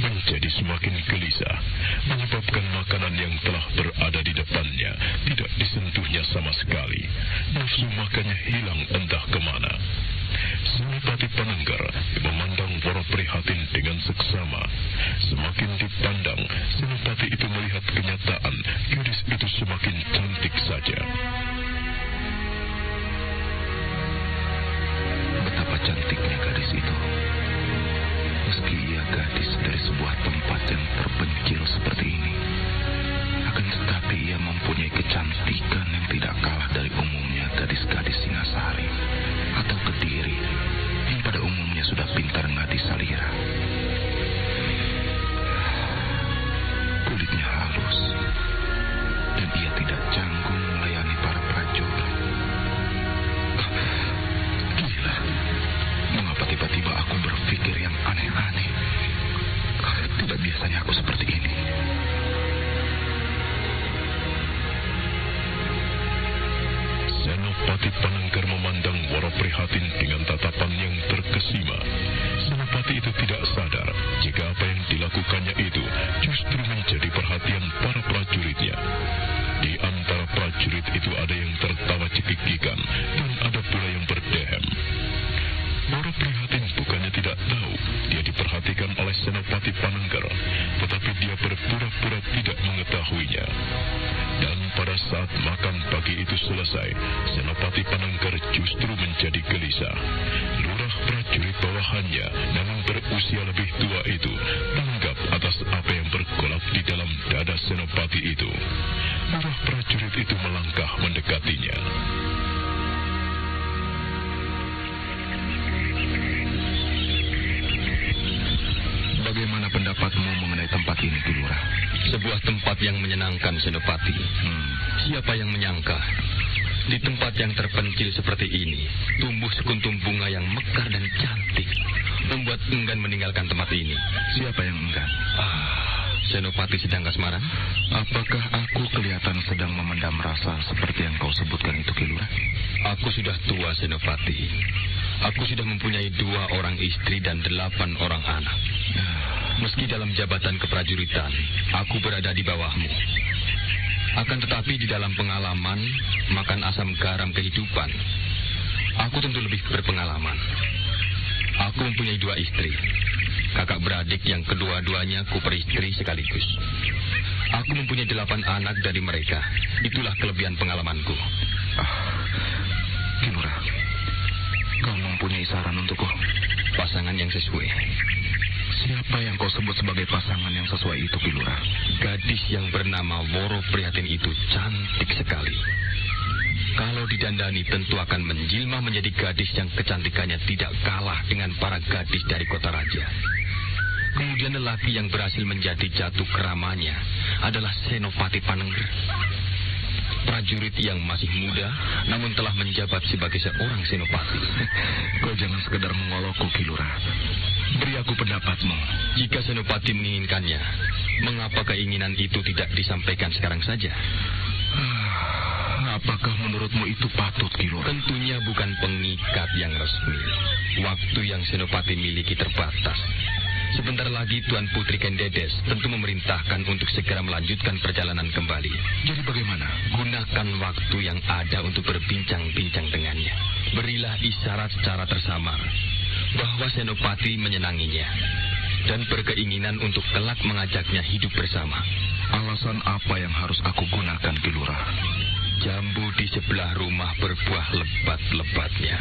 menjadi semakin gelisah, menyebabkan makanan yang telah berada di depannya tidak disentuhnya sama sekali. Nafsu makannya hilang entah kemana. Senopati Panenggar memandang Woro Prihatin dengan seksama. Semakin dipandang, Senopati itu melihat kenyataan gadis itu semakin cantik saja. Betapa cantiknya gadis itu. Meski ia gadis dari sebuah tempat yang terpencil seperti ini, akan tetapi ia mempunyai kecantikan yang tidak kalah dari umumnya gadis-gadis Singasari atau Kediri yang pada umumnya sudah pintar ngadi salira. Kulitnya halus dan ia tidak canggung melayani para prajurit. Gila, mengapa tiba-tiba aku berpikir yang aneh-aneh? Tidak biasanya aku Senopati Panengger memandang Woro Prihatin dengan tatapan yang terkesima. Senopati itu tidak sadar jika apa yang dilakukannya itu justru menjadi perhatian para prajuritnya. Di antara prajurit itu ada yang tertawa cekikikan dan ada pula yang berdehem. Woro Prihatin bukannya tidak tahu dia diperhatikan oleh Senopati Panengger, tetapi dia berpura-pura tidak mengetahuinya. Dan pada saat makan pagi itu selesai, Senopati Panengger justru menjadi gelisah. Lurah prajurit bawahannya, namun berusia lebih tua itu, tanggap atas apa yang bergolak di dalam dada Senopati itu. Lurah prajurit itu melangkah mendekatinya. Bagaimana pendapatmu mengenai tempat ini, Ki Lurah? Sebuah tempat yang menyenangkan, Senopati. Siapa yang menyangka di tempat yang terpencil seperti ini tumbuh sekuntum bunga yang mekar dan cantik, membuat enggan meninggalkan tempat ini. Siapa yang enggan? Senopati sedang kasmaran? Apakah aku kelihatan sedang memendam rasa seperti yang kau sebutkan itu, Ki Lurah? Aku sudah tua, Senopati. Aku sudah mempunyai 2 orang istri dan 8 orang anak. Meski dalam jabatan keprajuritan, aku berada di bawahmu. Akan tetapi di dalam pengalaman, makan asam garam kehidupan, aku tentu lebih berpengalaman. Aku mempunyai 2 istri, kakak beradik yang kedua-duanya kuperistri sekaligus. Aku mempunyai 8 anak dari mereka. Itulah kelebihan pengalamanku. Ki Lurah, kau mempunyai saran untukku? Pasangan yang sesuai. Siapa yang kau sebut sebagai pasangan yang sesuai itu, Ki Lurah? Gadis yang bernama Woro Prihatin itu cantik sekali. Kalau didandani tentu akan menjelma menjadi gadis yang kecantikannya tidak kalah dengan para gadis dari kota raja. Kemudian lelaki yang berhasil menjadi jatuh keramanya adalah Senopati Panengger. Prajurit yang masih muda, namun telah menjabat sebagai seorang senopati. Kau jangan sekedar mengolokku, Ki Lurah. Beri aku pendapatmu. Jika senopati menginginkannya, mengapa keinginan itu tidak disampaikan sekarang saja? Apakah menurutmu itu patut, Ki Lurah? Tentunya bukan pengikat yang resmi. Waktu yang senopati miliki terbatas. Sebentar lagi Tuan Putri Kendedes tentu memerintahkan untuk segera melanjutkan perjalanan kembali. Jadi bagaimana? Gunakan waktu yang ada untuk berbincang-bincang dengannya. Berilah isyarat secara tersamar bahwa senopati menyenanginya dan berkeinginan untuk kelak mengajaknya hidup bersama. Alasan apa yang harus aku gunakan, Ki Lurah? Jambu di sebelah rumah berbuah lebat-lebatnya.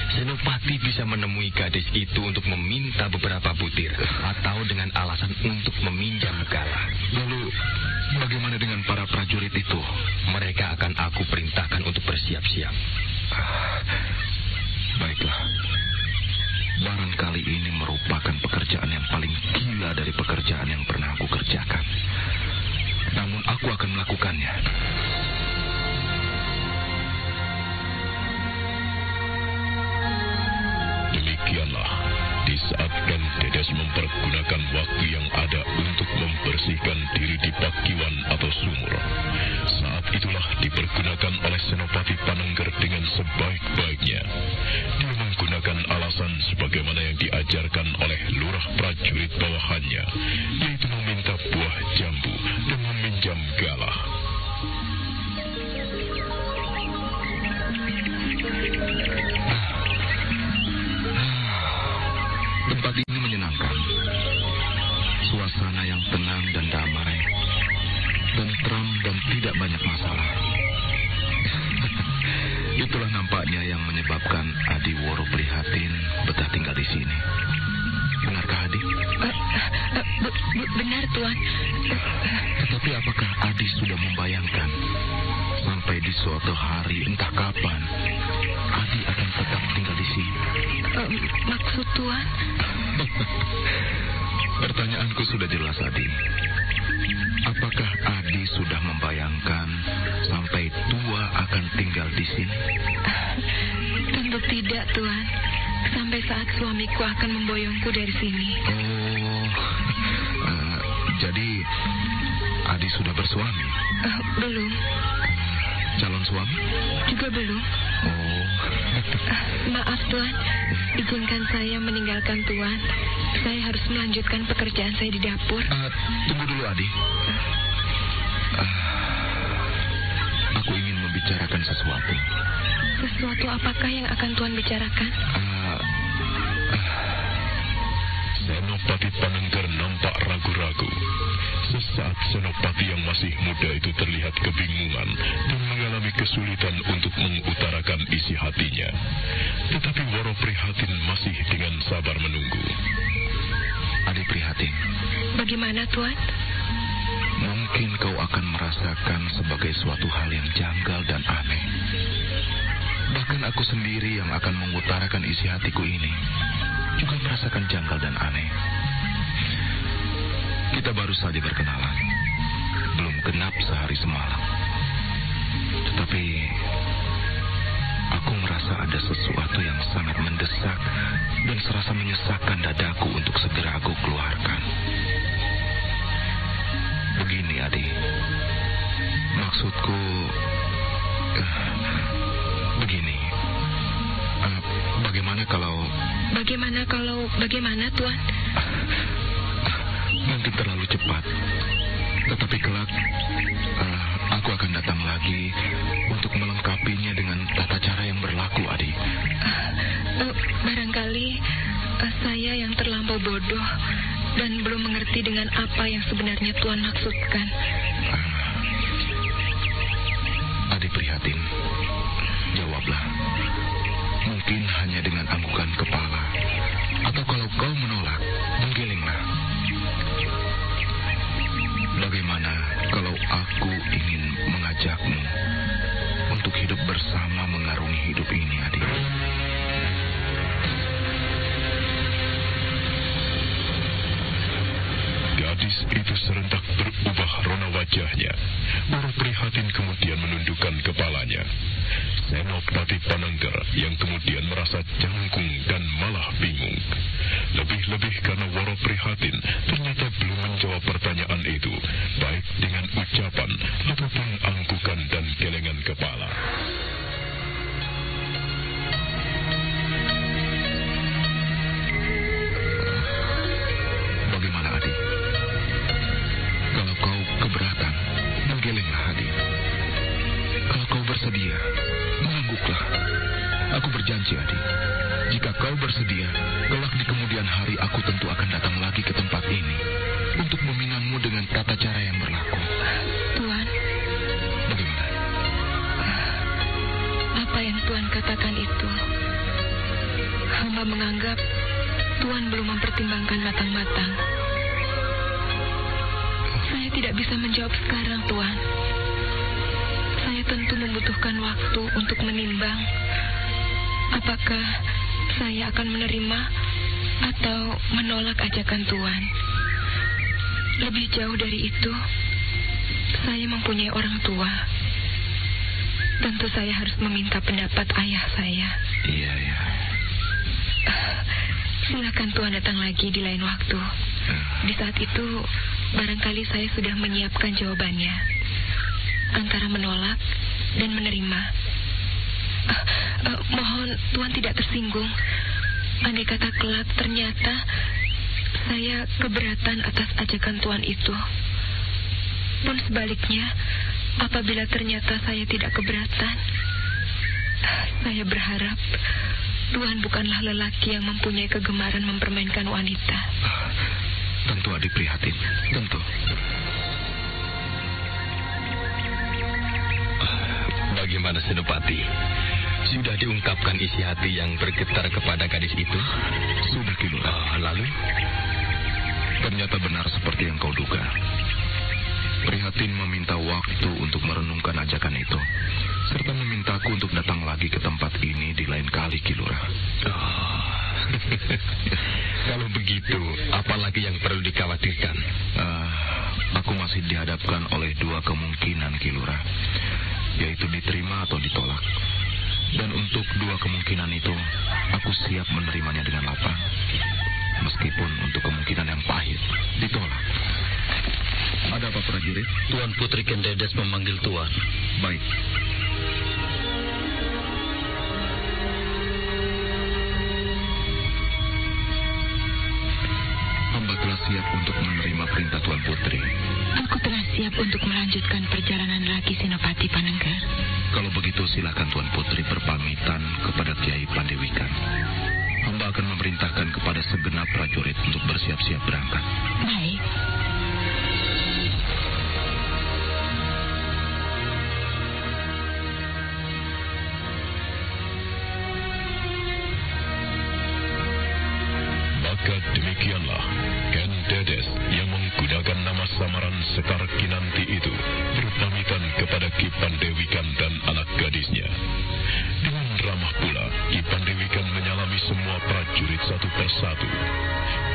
Senopati bisa menemui gadis itu untuk meminta beberapa butir atau dengan alasan untuk meminjam galah. Lalu bagaimana dengan para prajurit itu? Mereka akan aku perintahkan untuk bersiap-siap. Baiklah. Barangkali ini merupakan pekerjaan yang paling gila dari pekerjaan yang pernah aku kerjakan. Namun aku akan melakukannya. Demikianlah, di saat Kendedes mempergunakan waktu yang ada untuk membersihkan diri di pakiwan atau sumur. Saat itulah dipergunakan oleh Senopati Panengger dengan sebaik-baiknya. Dia menggunakan alasan sebagaimana yang diajarkan oleh lurah prajurit bawahannya, yaitu meminta buah jambu dan meminjam galah. Tempat ini menyenangkan. Suasana yang tenang dan damai, tentram dan tidak banyak masalah. Itulah nampaknya yang menyebabkan Adi Woro Prihatin betah tinggal di sini. Benarkah, Adi? Benar, Tuan. Tetapi apakah Adi sudah membayangkan sampai di suatu hari entah kapan Adi akan tetap tinggal di sini? Maksud Tuan? Pertanyaanku sudah jelas, Adi. Apakah Adi sudah membayangkan sampai tua akan tinggal di sini? Tentu tidak, Tuan. Sampai saat suamiku akan memboyongku dari sini. Jadi Adi sudah bersuami? Belum. calon suami? Juga belum. Oh. Maaf Tuan, izinkan saya meninggalkan Tuan. Saya harus melanjutkan pekerjaan saya di dapur. Tunggu dulu, Adi. Aku ingin membicarakan sesuatu. Sesuatu apakah yang akan Tuan bicarakan? Senopati Panengger nampak ragu-ragu. Sesaat Senopati yang masih muda itu terlihat kebingungan dan mengalami kesulitan untuk mengutarakan isi hatinya. Tetapi Woro Prihatin masih dengan sabar menunggu. Adi Prihatin. Bagaimana Tuan? Mungkin kau akan merasakan sebagai suatu hal yang janggal dan aneh. Bahkan aku sendiri yang akan mengutarakan isi hatiku ini juga merasakan janggal dan aneh. Kita baru saja berkenalan. Belum genap sehari semalam. Tetapi aku merasa ada sesuatu yang sangat mendesak dan serasa menyesakkan dadaku untuk segera aku keluarkan. Begini, Adi. Maksudku begini. Bagaimana Tuan? Mungkin terlalu cepat. Tetapi kelak aku akan datang lagi untuk melengkapinya dengan tata cara yang berlaku, Adi. Barangkali saya yang terlampau bodoh dan belum mengerti dengan apa yang sebenarnya Tuan maksudkan. Adi Prihatin, jawablah. Mungkin hanya dengan anggukan kepala. Atau kalau kau menolak, menggelenglah. Bagaimana kalau aku ingin mengajakmu untuk hidup bersama mengarungi hidup ini, Adi? Gadis itu serentak berubah rona wajahnya. Woro Prihatin kemudian menundukkan kepalanya. Senopati Panengger yang kemudian merasa canggung dan malah bingung. Lebih-lebih karena Woro Prihatin ternyata belum menjawab pertanyaan itu, baik dengan ucapan ataupun anggukan dan gelengan kepala. Bagaimana, Adi? Kalau kau keberatan, menggelenglah, Adi. Kalau kau bersedia, mengangguklah. Aku berjanji, Adi. Jika kau bersedia, kelak di kemudian hari aku tentu akan datang lagi ke tempat ini untuk meminangmu dengan tata cara yang berlaku. Tuan. Bagaimana? Apa yang Tuan katakan itu, hamba menganggap Tuan belum mempertimbangkan matang-matang. Saya tidak bisa menjawab sekarang, Tuan. Saya tentu membutuhkan waktu untuk menimbang apakah saya akan menerima atau menolak ajakan Tuan. Lebih jauh dari itu, saya mempunyai orang tua. Tentu saya harus meminta pendapat ayah saya. Iya. Silakan Tuan datang lagi di lain waktu. Di saat itu, barangkali saya sudah menyiapkan jawabannya. Antara menolak dan menerima. Mohon Tuan tidak tersinggung. Andai kata kelak ternyata saya keberatan atas ajakan Tuan itu. Pun sebaliknya, apabila ternyata saya tidak keberatan, saya berharap Tuan bukanlah lelaki yang mempunyai kegemaran mempermainkan wanita. Tentu, Adi Prihatin. Tentu. Bagaimana Senopati? Sudah diungkapkan isi hati yang bergetar kepada gadis itu? Sudah, Ki Lurah. Lalu? Ternyata benar seperti yang kau duga. Prihatin meminta waktu untuk merenungkan ajakan itu, serta memintaku untuk datang lagi ke tempat ini di lain kali, Ki Lurah. Kalau begitu, apalagi yang perlu dikhawatirkan? Aku masih dihadapkan oleh dua kemungkinan, Ki Lurah, yaitu diterima atau ditolak. Dan untuk dua kemungkinan itu, aku siap menerimanya dengan lapang. Meskipun untuk kemungkinan yang pahit, ditolak. Ada apa, prajurit? Tuan Putri Kendedes memanggil Tuan. Baik. siap untuk menerima perintah Tuan Putri? Aku telah siap untuk melanjutkan perjalanan lagi Senopati Panengger. Kalau begitu silakan Tuan Putri berpamitan kepada Kiai Pandewikan. Hamba akan memerintahkan kepada segenap prajurit untuk bersiap-siap berangkat. Baik. Maka demikianlah Ken Dedes yang menggunakan nama samaran Sekar Kinanti itu berpamitan kepada Ki Pandewikan dan anak gadisnya. Dengan ramah pula, Ki Pandewikan menyalami semua prajurit satu persatu.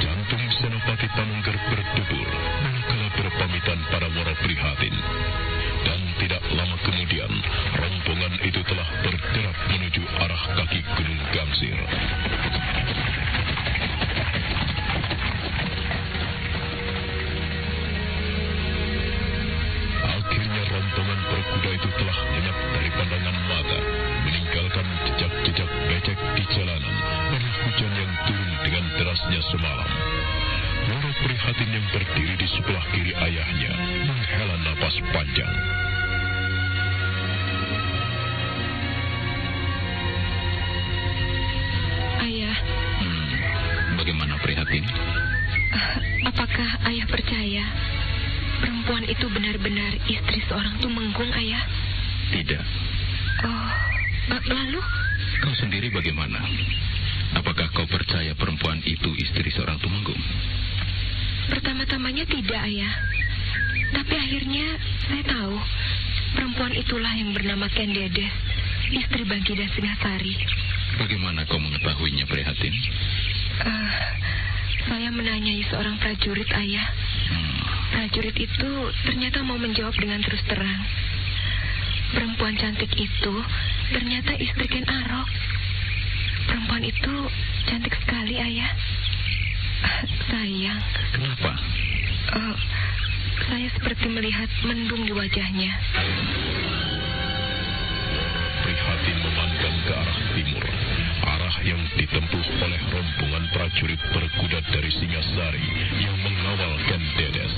Jantung Senopati Panengger berdebur manakala berpamitan pada Woro Prihatin. Dan tidak lama kemudian, rombongan itu telah bergerak menuju arah kaki Gunung Gangsir. Akhirnya rombongan berkuda itu telah lenyap dari pandangan mata, meninggalkan jejak-jejak becek di jalanan oleh hujan yang turun dengan derasnya semalam. Woro Prihatin yang berdiri di sebelah kiri ayahnya menghela napas panjang. Ayah. Bagaimana Prihatin? Apakah ayah percaya perempuan itu benar-benar istri seorang tumenggung, ayah? Tidak. Oh, lalu? Kau sendiri bagaimana? Apakah kau percaya perempuan itu istri seorang tumenggung? Pertama-tamanya tidak, ayah. Tapi akhirnya saya tahu perempuan itulah yang bernama Ken Dedes, istri Bagida Singasari. Bagaimana kau mengetahuinya, Prihatin? Saya menanyai seorang prajurit, ayah. Prajurit itu ternyata mau menjawab dengan terus terang. Perempuan cantik itu ternyata istri Ken Arok. Perempuan itu cantik sekali, ayah. Sayang. Kenapa? Saya seperti melihat mendung di wajahnya. Prihatin memandang ke arah timur, arah yang ditempuh oleh rombongan prajurit berkuda dari Singasari yang mengawal Ken Dedes.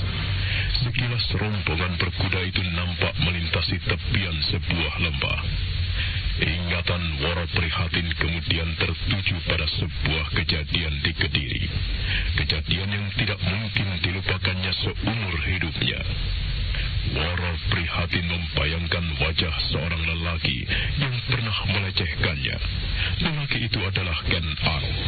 Sekilas rombongan berkuda itu nampak melintasi tepian sebuah lembah. Ingatan Woro Prihatin kemudian tertuju pada sebuah kejadian di Kediri. Kejadian yang tidak mungkin dilupakannya seumur hidupnya. Woro Prihatin membayangkan wajah seorang lelaki yang pernah melecehkannya. Lelaki itu adalah Ken Arok.